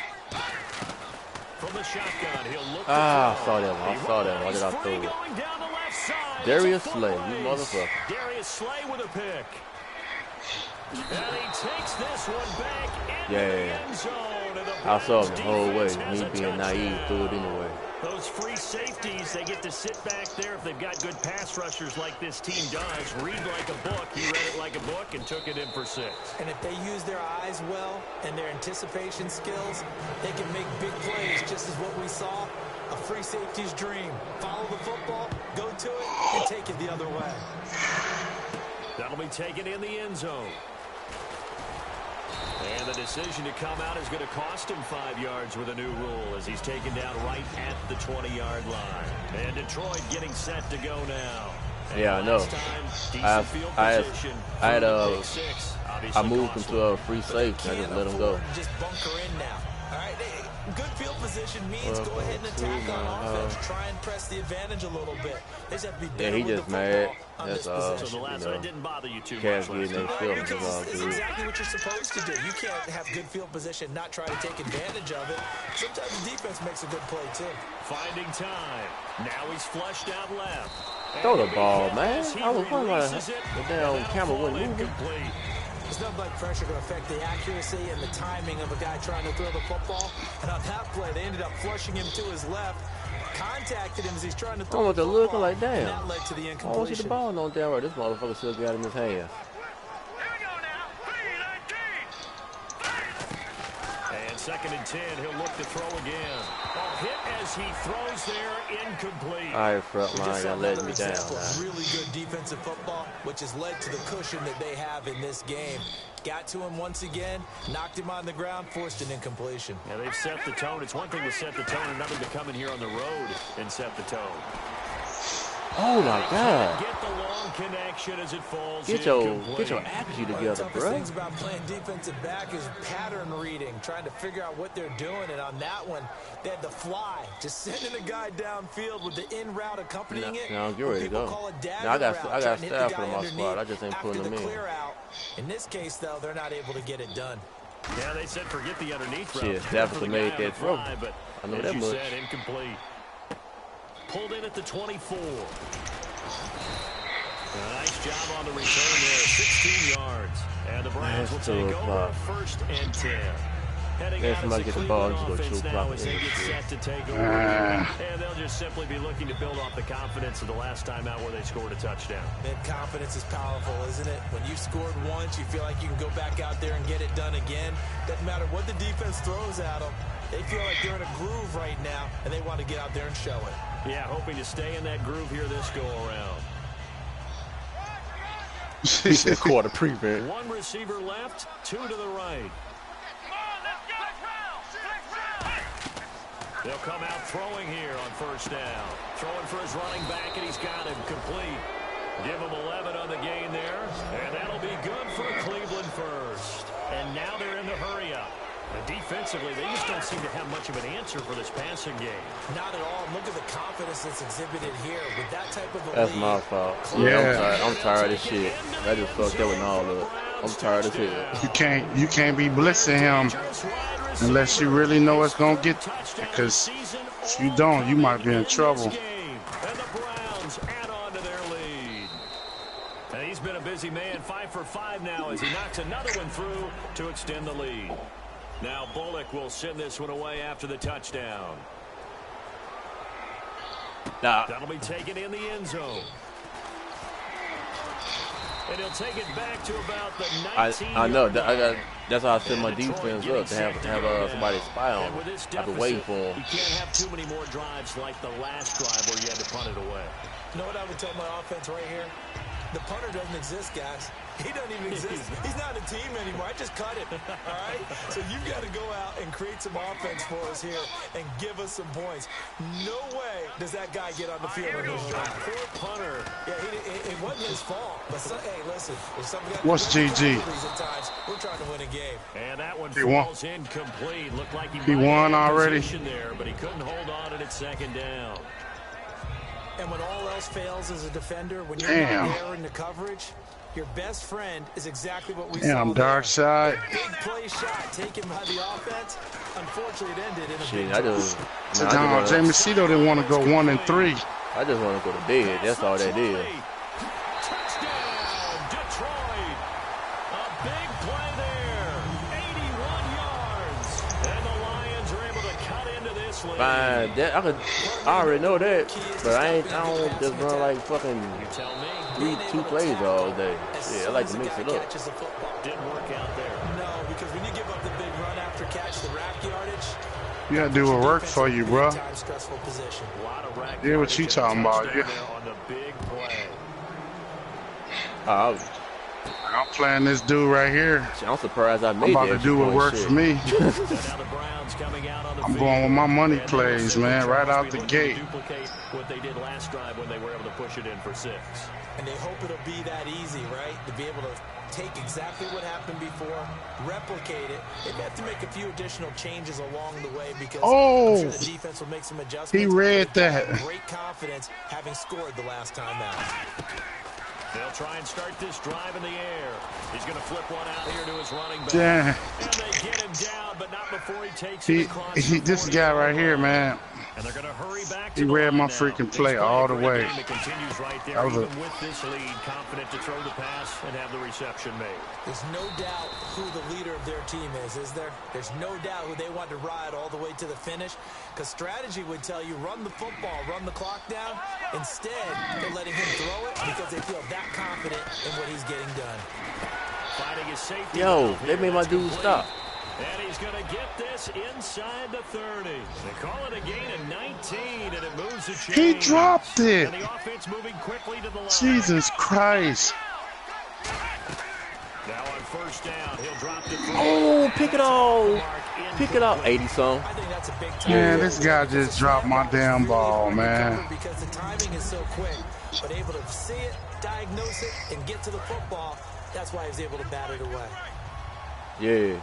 From the shotgun, he'll look to Ah, I throw. saw that one. I saw that one. Why did I throw it? Darius Slay, you motherfucker. Darius Slay with a pick. And he takes this one back into Yeah. the end zone. And the I saw him Browns the whole way. defense has Me a being naive, touchdown. threw it anyway. Those free safeties, they get to sit back there if they've got good pass rushers like this team does. Read like a book. He read it like a book and took it in for 6. And if they use their eyes well and their anticipation skills, they can make big plays just as what we saw. A free safety's dream. Follow the football, go to it, and take it the other way. That'll be taken in the end zone. And the decision to come out is going to cost him 5 yards with a new rule as he's taken down right at the 20-yard line. And Detroit getting set to go now. And Yeah, I know. last time, decent field position I had for the pick six. Obviously I moved him costly. to a free safety. I just let him go. Just bunker in now. All right, good field position means go ahead and attack on offense. Try and press the advantage a little bit. They just have to be better he with just the mad. football on That's this all. So possession. the last You know, one didn't bother you too Cats much. getting their last feelings is all It's good. exactly what you're supposed to do. You can't have good field position, not try to take advantage of it. Sometimes the defense makes a good play, too. Finding time. Now he's flushed out left. Throw the And ball, he man. has- he I was wondering why releases it, the and damn that'll camera fall wasn't moving. incomplete. There's nothing like pressure going to affect the accuracy and the timing of a guy trying to throw the football. And on that play, they ended up flushing him to his left, contacted him as he's trying to I throw want the to look football, like, damn. and that led to the I don't see the incompletion. ball no damn right. This motherfucker still got it in his hand. And 2nd and 10, he'll look to throw again. Oh, hit as he throws there, incomplete. All right, front We line, just saw y'all letting another me down. example of Now. really good defensive football, which has led to the cushion that they have in this game. Got to him once again, knocked him on the ground, forced an incompletion. Yeah, they've set the tone. It's one thing to set the tone, another to come in here on the road and set the tone. Oh my God! Get the long connection as it falls Get your incomplete. accuracy One of the together, toughest bro. things about playing defensive back is pattern reading, trying to figure out what they're doing. And on that one, they had the fly, just sending a guy downfield with the in route accompanying it. Now get what ready to people go. call a dagger Now I got route, trying to hit the staff guy for my squad. underneath I just ain't putting after them the in. clear out. In this case, though, they're not able to get it done. Yeah, they said forget the underneath route. Shit, Go Stafford for the made guy that on the throw. fly, but I know as that you much. said, incomplete. Pulled in at the 24. A nice job on the return there, 16 yards. And the Browns will That's take 2 over o'clock. 1st and 10. Heading Yeah, out as somebody the get the ball, Cleveland just go offense 2 now o'clock as they and get shit. set to take over. And they'll just simply be looking to build off the confidence of the last time out where they scored a touchdown. Man, confidence is powerful, isn't it? When you've scored once, you feel like you can go back out there and get it done again. Doesn't matter what the defense throws at them. They feel like they're in a groove right now, and they want to get out there and show it. Yeah, hoping to stay in that groove here this go-around. He said quarter prevent. One receiver left, 2 to the right. They'll come out throwing here on first down. Throwing for his running back, and he's got him complete. Give him 11 on the gain there, and that'll be good for Cleveland first. And now they're in the hurry-up. Defensively, they just don't seem to have much of an answer for this passing game. Not at all. Look at the confidence that's exhibited here with that type of a That's lead. my fault. Yeah. I'm tired of this shit. I just fucked up with all of it. I'm tired of it. You can't be blitzing him unless you really know it's gonna get. Because if you don't, you might be in trouble. And the Browns add on to their lead. And he's been a busy man, 5 for 5 now as he knocks another one through to extend the lead. Now Bullock will send this one away after the touchdown. That'll be taken in the end zone. And he'll take it back to about the 19. I know. That's how I set my defense up, to have somebody spy on him. I've been waiting for him. You can't have too many more drives like the last drive where you had to punt it away. You know what I would tell my offense right here? The punter doesn't exist, guys. He doesn't even exist. He's not a team anymore. I just cut him, all right? So you've got to go out and create some offense for us here and give us some points. No way does that guy get on the field in this drive. Poor punter. Yeah, it wasn't his fault. But hey, listen, if somebody got What's GG? at times, we're trying to win a game. And that one He won. falls incomplete. Looked like He won already. There, but he couldn't hold on at its second down. And when all else fails as a defender, when you're Damn. not there in the coverage, your best friend is exactly what we saw. Damn, there. Darkside. Big play shot taken by the offense. Unfortunately, it ended in a Shit, big I drop. just Jamieseto didn't want to go 1 and 3. I just want to go to bed. That's all that is. Touchdown, Detroit. A big play there. 81 yards. And the Lions are able to cut into this lead. Fine. I already know that, but I don't just run like fucking You tell me. 2 plays all day. Yeah, I like to mix it up. Didn't work out there. No, because when you give up the big run after catch, the rack yardage, You gotta do what work for you, bro. time stressful position. A lot of rack Yeah, what you yardage talking and a about, touchdown yeah. there on the big play. I'm playing this dude right here. I'm surprised I made I'm about that to do what point works shit. for me. So now the Browns coming out on the I'm field. going with my money And plays, they'll man, right out the looking gate. to duplicate what they did last drive when they were able to push it in for 6. And they hope it'll be that easy, right? To be able to take exactly what happened before, replicate it. They may have to make a few additional changes along the way because I'm sure the defense will make some adjustments. He read They've got that. Great confidence having scored the last time out. They'll try and start this drive in the air. He's going to flip one out here to his running back. Damn. And they get him down, but not before he takes it across the This 40 guy right yard here, line. man. And they're going to hurry back to He the read line my now. freaking He's play playing all the a great way. game. It continues right there, That was even with this lead, confident to throw the pass and have the reception made. There's no doubt who the leader of their team is there? There's no doubt who they want to ride all the way to the finish. Because strategy would tell you, run the football, run the clock down. Instead, they're letting him throw it because they feel that confident in what he's getting done. Finding his safety. Yo, they made my dude stop. And he's going to get this inside the 30. They call it a gain of 19, and it moves the chain. He dropped it. And the offense moving quickly to the line. Jesus Christ. Now on first down, he'll drop the Oh, pick it off. Pick it up, 80-some. I think that's a big time. Man, this guy just dropped my damn ball, man. Because the timing is so quick, but able to see it, diagnose it, and get to the football. That's why he was able to bat it away. Yeah.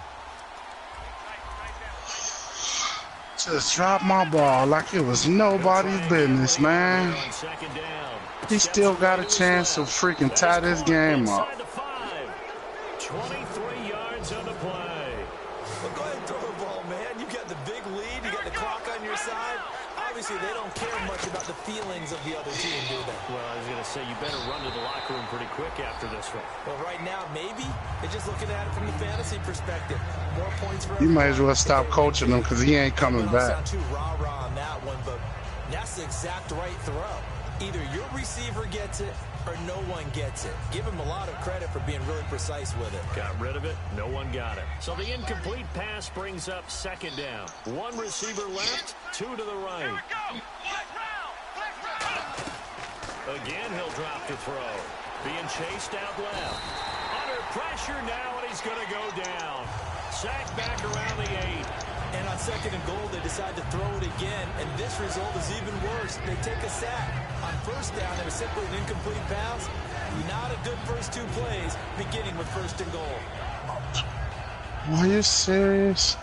Just dropped my ball like it was nobody's business, man. on second down. He still got a chance to freaking tie this game up. Inside the 5. 23 yards on the play. Well, go ahead and throw the ball, man. You got the big lead. You got the clock on your side. Obviously, they don't care much about the feelings of the other team, do they? Well, I was going to say, you better run to the locker room pretty quick after this one. Well, right now, maybe. They're just looking at it from the fantasy perspective. More points for You everyone. might as well stop coaching him because he ain't coming Well, I back. don't sound too rah-rah on that one, but that's the exact right throw. Either your receiver gets it or no one gets it. Give him a lot of credit for being really precise with it. Got rid of it. No one got it. So the incomplete pass brings up second down. One receiver left, 2 to the right. Again, he'll drop to throw. Being chased out left. Under pressure now, and he's going to go down. Sacked back around the 8. And on 2nd and goal, they decide to throw it again, and this result is even worse. They take a sack. On 1st down, it was simply an incomplete pass. Not a good first 2 plays, beginning with 1st and goal. Are you serious?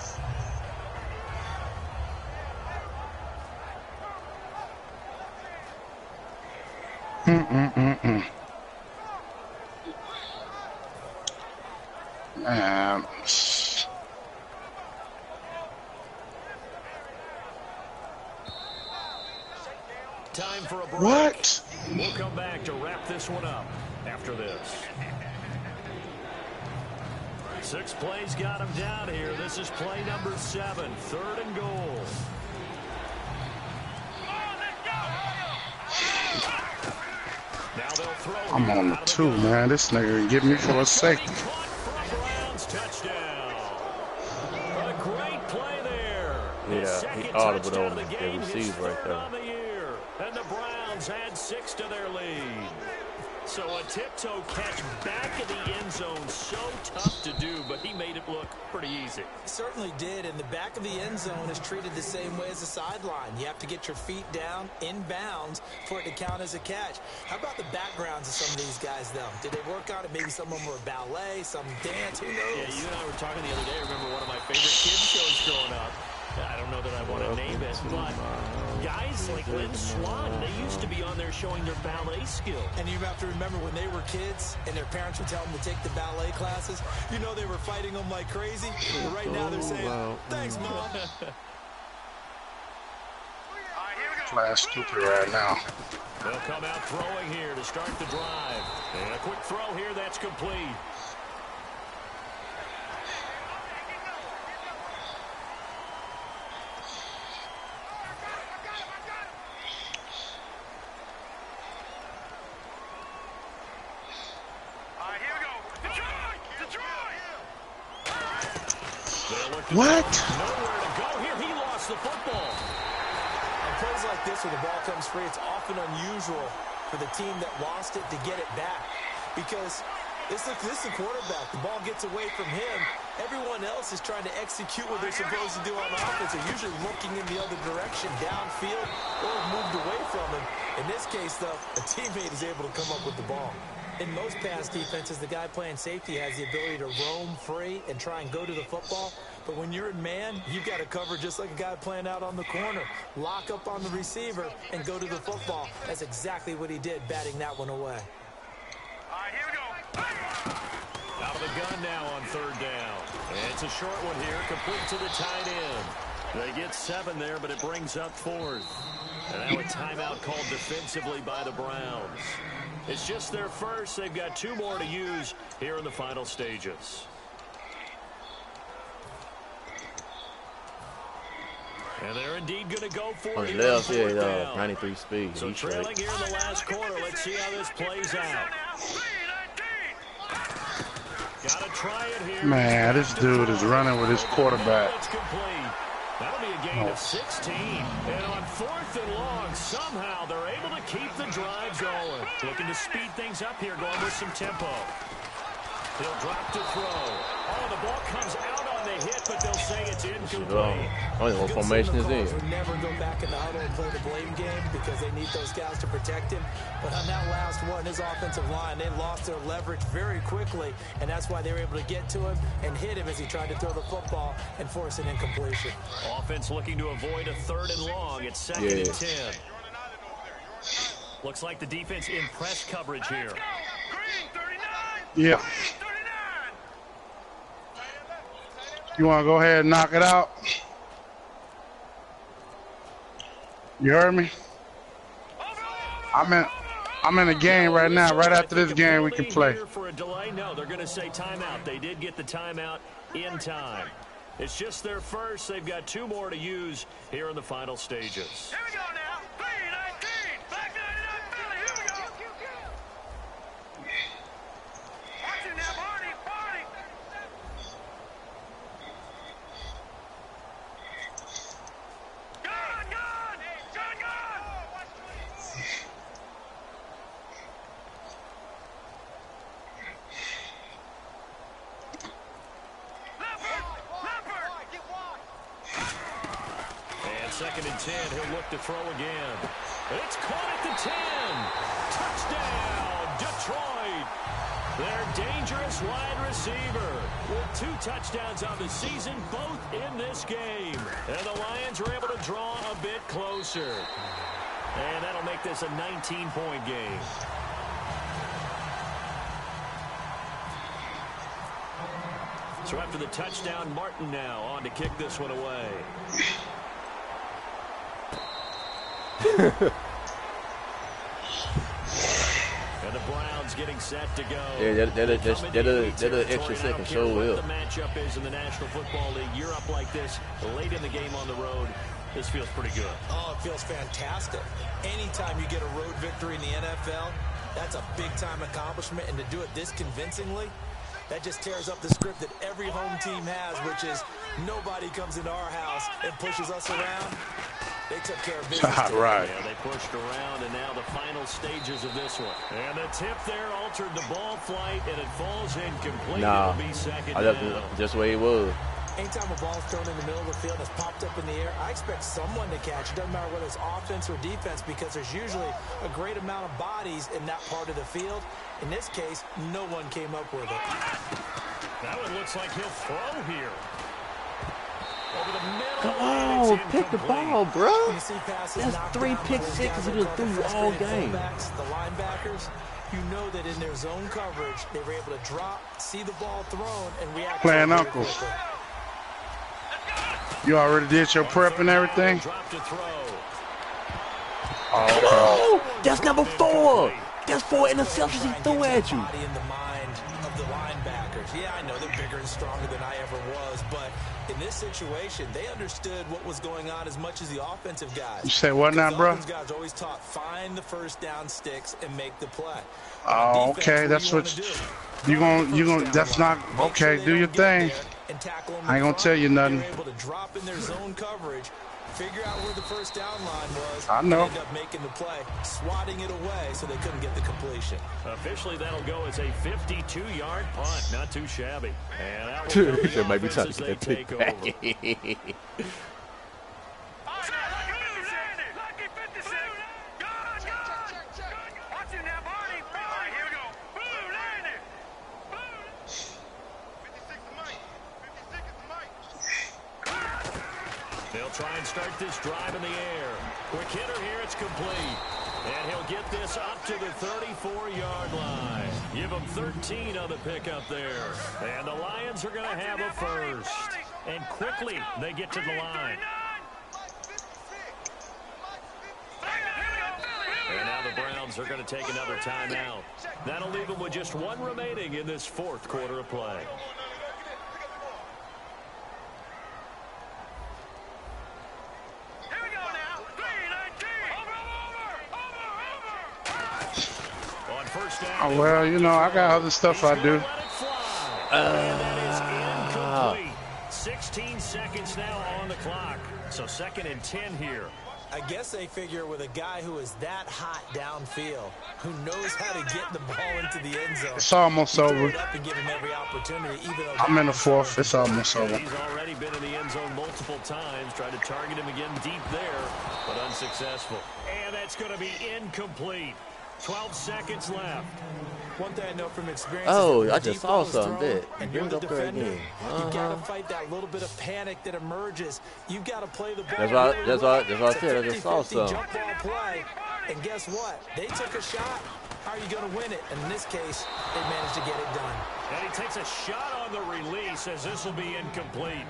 Man. Time for a break. What? We'll come back to wrap this one up after this. 6 plays got him down here. This is play number 7, 3rd and goal. Now they'll throw. I'm on the 2, man. This nigga can get me for a safety. Browns touchdown. A great play there. Yeah, he audible on the receiver right there. On the year. And the Browns add 6 to their lead. So a tiptoe catch back in the end zone, so tough to do, but he made it look pretty easy. Certainly did, and the back of the end zone is treated the same way as the sideline. You have to get your feet down in bounds for it to count as a catch. How about the backgrounds of some of these guys, though? Did they work on it? Maybe some of them were ballet, some dance, who knows? Yeah, you and I were talking the other day. I remember one of my favorite kids shows growing up. I don't know that I want to name it, but guys like Lynn Swan, they used to be on there showing their ballet skill. And you have to remember when they were kids and their parents would tell them to take the ballet classes, you know they were fighting them like crazy. But right now they're saying, thanks, Mom. Flash stupid right now. They'll come out throwing here to start the drive. And a quick throw here, that's complete. What? Nowhere to go here. He lost the football. On plays like this where the ball comes free, it's often unusual for the team that lost it to get it back. Because this is the quarterback. The ball gets away from him. Everyone else is trying to execute what they're supposed to do on offense. They're usually looking in the other direction, downfield, or moved away from him. In this case, though, a teammate is able to come up with the ball. In most pass defenses, the guy playing safety has the ability to roam free and try and go to the football. But when you're in man, you've got to cover just like a guy playing out on the corner. Lock up on the receiver and go to the football. That's exactly what he did, batting that one away. All right, here we go. Out of the gun now on 3rd down. And it's a short one here, complete to the tight end. They get 7 there, but it brings up 4th. And now a timeout called defensively by the Browns. It's just their first. They've got 2 more to use here in the final stages. And they're indeed going to go for it. On the left, yeah, 93 speed. So trailing here in the last quarter. Let's see how this plays out. Got to try it here. Man, this dude is running with his quarterback. It's complete. That'll be a gain of 16. And on 4th and long, somehow they're able to keep the drive going. Looking to speed things up here, going with some tempo. He'll drop to throw. Oh, the ball comes out on the hit, but they'll say it's incomplete. What formation is in? Would never go back in the huddle and play the blame game because they need those guys to protect him. But on that last one, his offensive line, they lost their leverage very quickly, and that's why they were able to get to him and hit him as he tried to throw the football and force an incompletion. Offense looking to avoid a 3rd and long. It's 2nd and 10. Looks like the defense in press coverage here. Yeah. You want to go ahead and knock it out? You heard me? I'm in a game right now. Right after this game, we can play. For a delay? No, they're going to say timeout. They did get the timeout in time. It's just their first. They've got 2 more to use here in the final stages. Here we go now. 3-19. Back 99 Philly. Here we go. Watch it now, Barney. Barney. Gun. Leopard. second and 10. He'll look to throw again. It's caught at the 10. Touchdown, Detroit. Their dangerous wide receiver with 2 touchdowns on the season, both in this game. And the Lions are able to draw a bit closer. And that'll make this a 19-point game. So after the touchdown, Martin now on to kick this one away. And the Browns getting set to go. Yeah, they're the extra second show will. The matchup is in the National Football League. You're up like this late in the game on the road. This feels pretty good. Oh, it feels fantastic. Anytime you get a road victory in the NFL, that's a big-time accomplishment. And to do it this convincingly, that just tears up the script that every home team has, which is nobody comes into our house and pushes us around. They took care of business. Right. Yeah, they pushed around, and now the final stages of this one. And the tip there altered the ball flight, and it falls incomplete. Nah, It'll be second down. Just the way it was. Anytime a ball's thrown in the middle of the field that's popped up in the air, I expect someone to catch it. Doesn't matter whether it's offense or defense, because there's usually a great amount of bodies in that part of the field. In this case, no one came up with it. That one looks like he'll throw here. Over the middle. Come on, pick the ball, bro. You see passes That's knocked 3 down pick by those sixes guys he just that threw call the all frustrated game. fullbacks, the linebackers. You know that in their zone coverage, they were able to drop, see the ball thrown, and react. Playing to it uncle. very quickly. You already did your prep and everything? Drop to throw. Oh, that's number 4. That's 4 interceptions he threw at you. Body in the mind of the linebackers. Yeah, I know they're bigger and stronger than I ever was, but in this situation, they understood what was going on as much as the offensive guys. You say what now, bro? The offensive guys always taught find the first down sticks and make the play. Oh, okay. That's what you gonna. That's not okay. Do your thing. I ain't gonna tell you nothing. They were able to drop in their zone coverage, figure out where the first down line was. I know. And end up making the play, swatting it away so they couldn't get the completion. Officially, that'll go as a 52-yard punt. Not too shabby. And out will go the There might be offense time as to they get take back. over. They'll try and start this drive in the air. Quick hitter here, it's complete. And he'll get this up to the 34-yard line. Give him 13 on the pickup there. And the Lions are going to have a first. And quickly, they get to the line. And now the Browns are going to take another timeout. That'll leave them with just 1 remaining in this 4th quarter of play. Oh, well, you know, I got other stuff I do. 16 seconds now on the clock. So 2nd and 10 here. I guess they figure with a guy who is that hot downfield, who knows how to get the ball into the end zone. It's almost over. Up and give him every opportunity, even though I'm in the 4th. It's almost over. He's already been in the end zone multiple times. Tried to target him again deep there, but unsuccessful. And that's going to be incomplete. 12 seconds left. One thing I know from experience. Oh, I just saw something. And Bring you're the up there defender. again. You got to fight that little bit of panic that emerges. You got to play the ball. That's what I It's a said. I just saw 50-50 something. jump ball play. And guess what? They took a shot. How are you going to win it? And in this case, they managed to get it done. And he takes a shot on the release as this will be incomplete.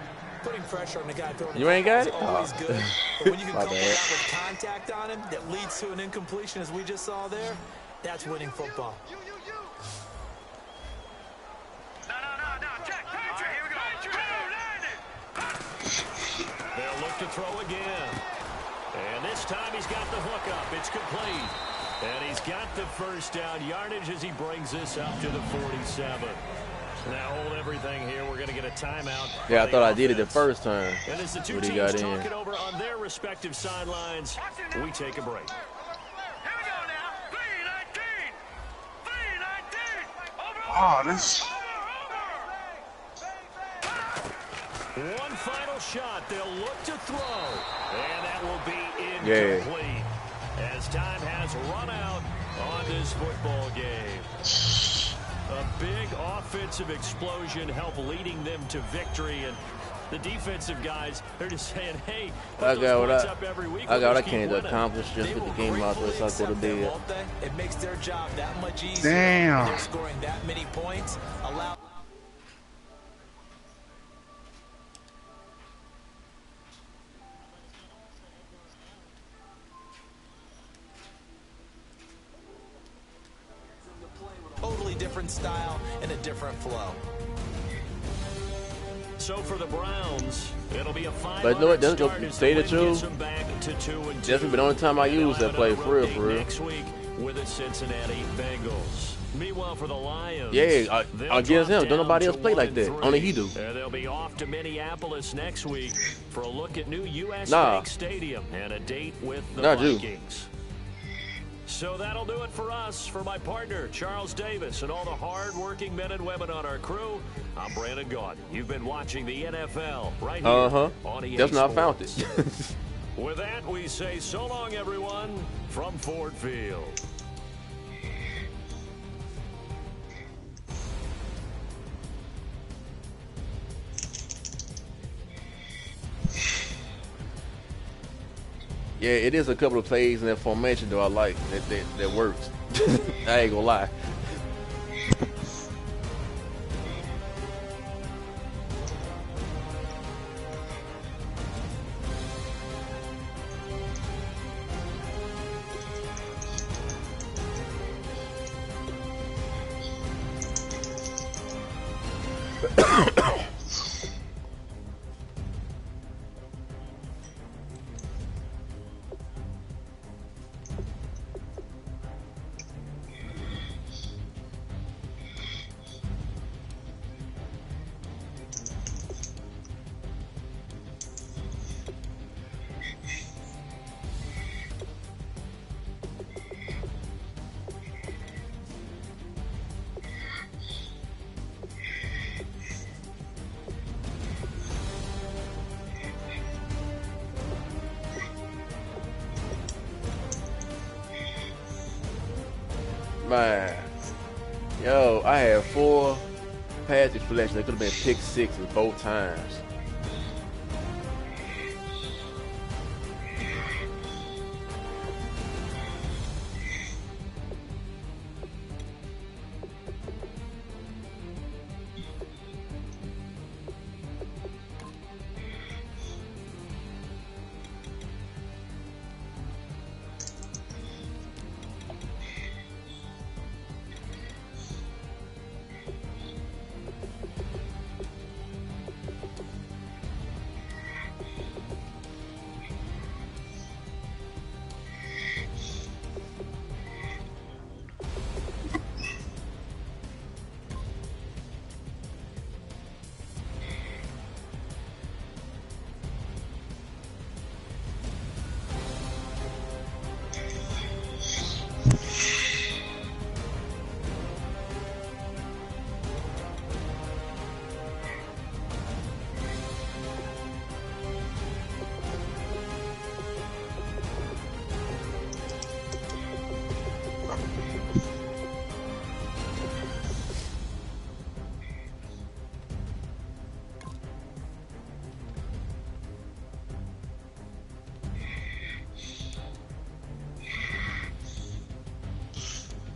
Putting pressure on the guy throwing You ain't got it? is always Oh. good. But when you can My couple bad. that with contact on him that leads to an incompletion, as we just saw there, that's winning football. They'll look to throw again. And this time he's got the hook up. It's complete. And he's got the first down yardage as he brings this up to the 47. Now hold everything here. We're going to get a timeout. Yeah, I thought I did it the first time. And as the two What he teams got talk in. it over on their respective sidelines, we take a break. Oh, this. One final shot. They'll look to throw. And that will be incomplete. As time has run out on this football game. A big offensive explosion helped leading them to victory, and the defensive guys, they're just saying, hey, I got what I can't came to accomplish just with the game out there, so I could have did. It makes their job that much easier. Damn. They're scoring that many points. Totally different style and a different flow. So for the Browns, it'll be a 5 But you know what? That's start go as say the the win gets truth. them back to 2-2. That's been the only time I use that play for real. Next week with the Cincinnati Bengals. Meanwhile, for the Lions, Yeah, against him, don't nobody else play like that. 1-3. Only he do. They'll be off to Minneapolis next week for a look at new U.S. Nah. Bank Stadium and a date with the Not you. Vikings. So that'll do it for us. For my partner, Charles Davis, and all the hard-working men and women on our crew, I'm Brandon Gaudin. You've been watching the NFL right here on EA That's when I found Sports. it. With that, we say so long, everyone, from Ford Field. Yeah, it is a couple of plays in that formation though I like that works. I ain't gonna lie. Man, yo, I had 4 pass deflections. They could have been pick sixes both times.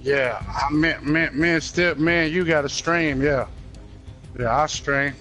Yeah, I man, you got to stream, yeah. Yeah, I stream.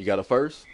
You got a first?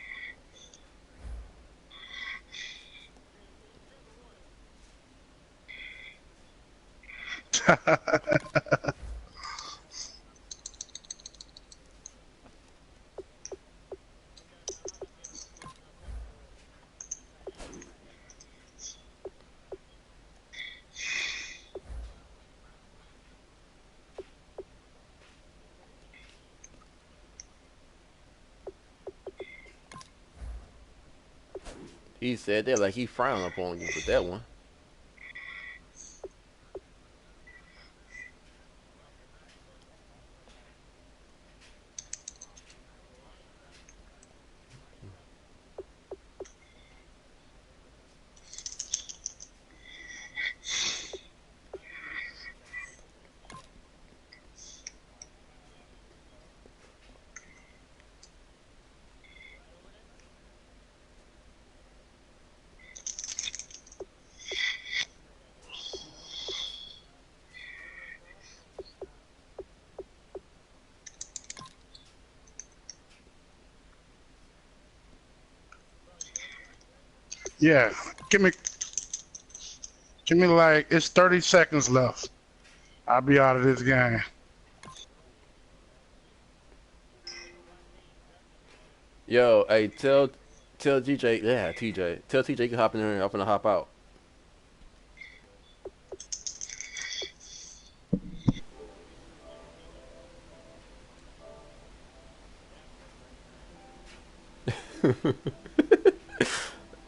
He said that like he frowned upon you with that one. Yeah, give me like it's 30 seconds left. I'll be out of this game. Yo, hey, tell TJ, yeah, TJ, tell TJ you can hop in there and I'm gonna hop out.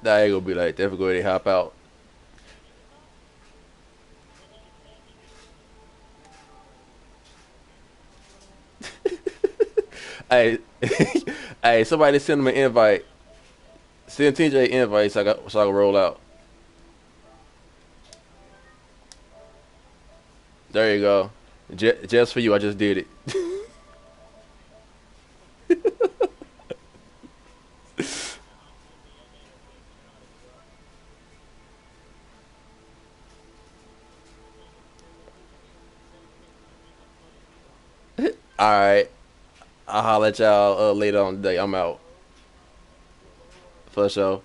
Nah, I ain't gonna be like that. Go ahead and hop out. Hey, hey, somebody send him an invite. Send TJ an invite so I can roll out. There you go. Just for you, I just did it. All right, I'll holler at y'all later on today. I'm out for sure.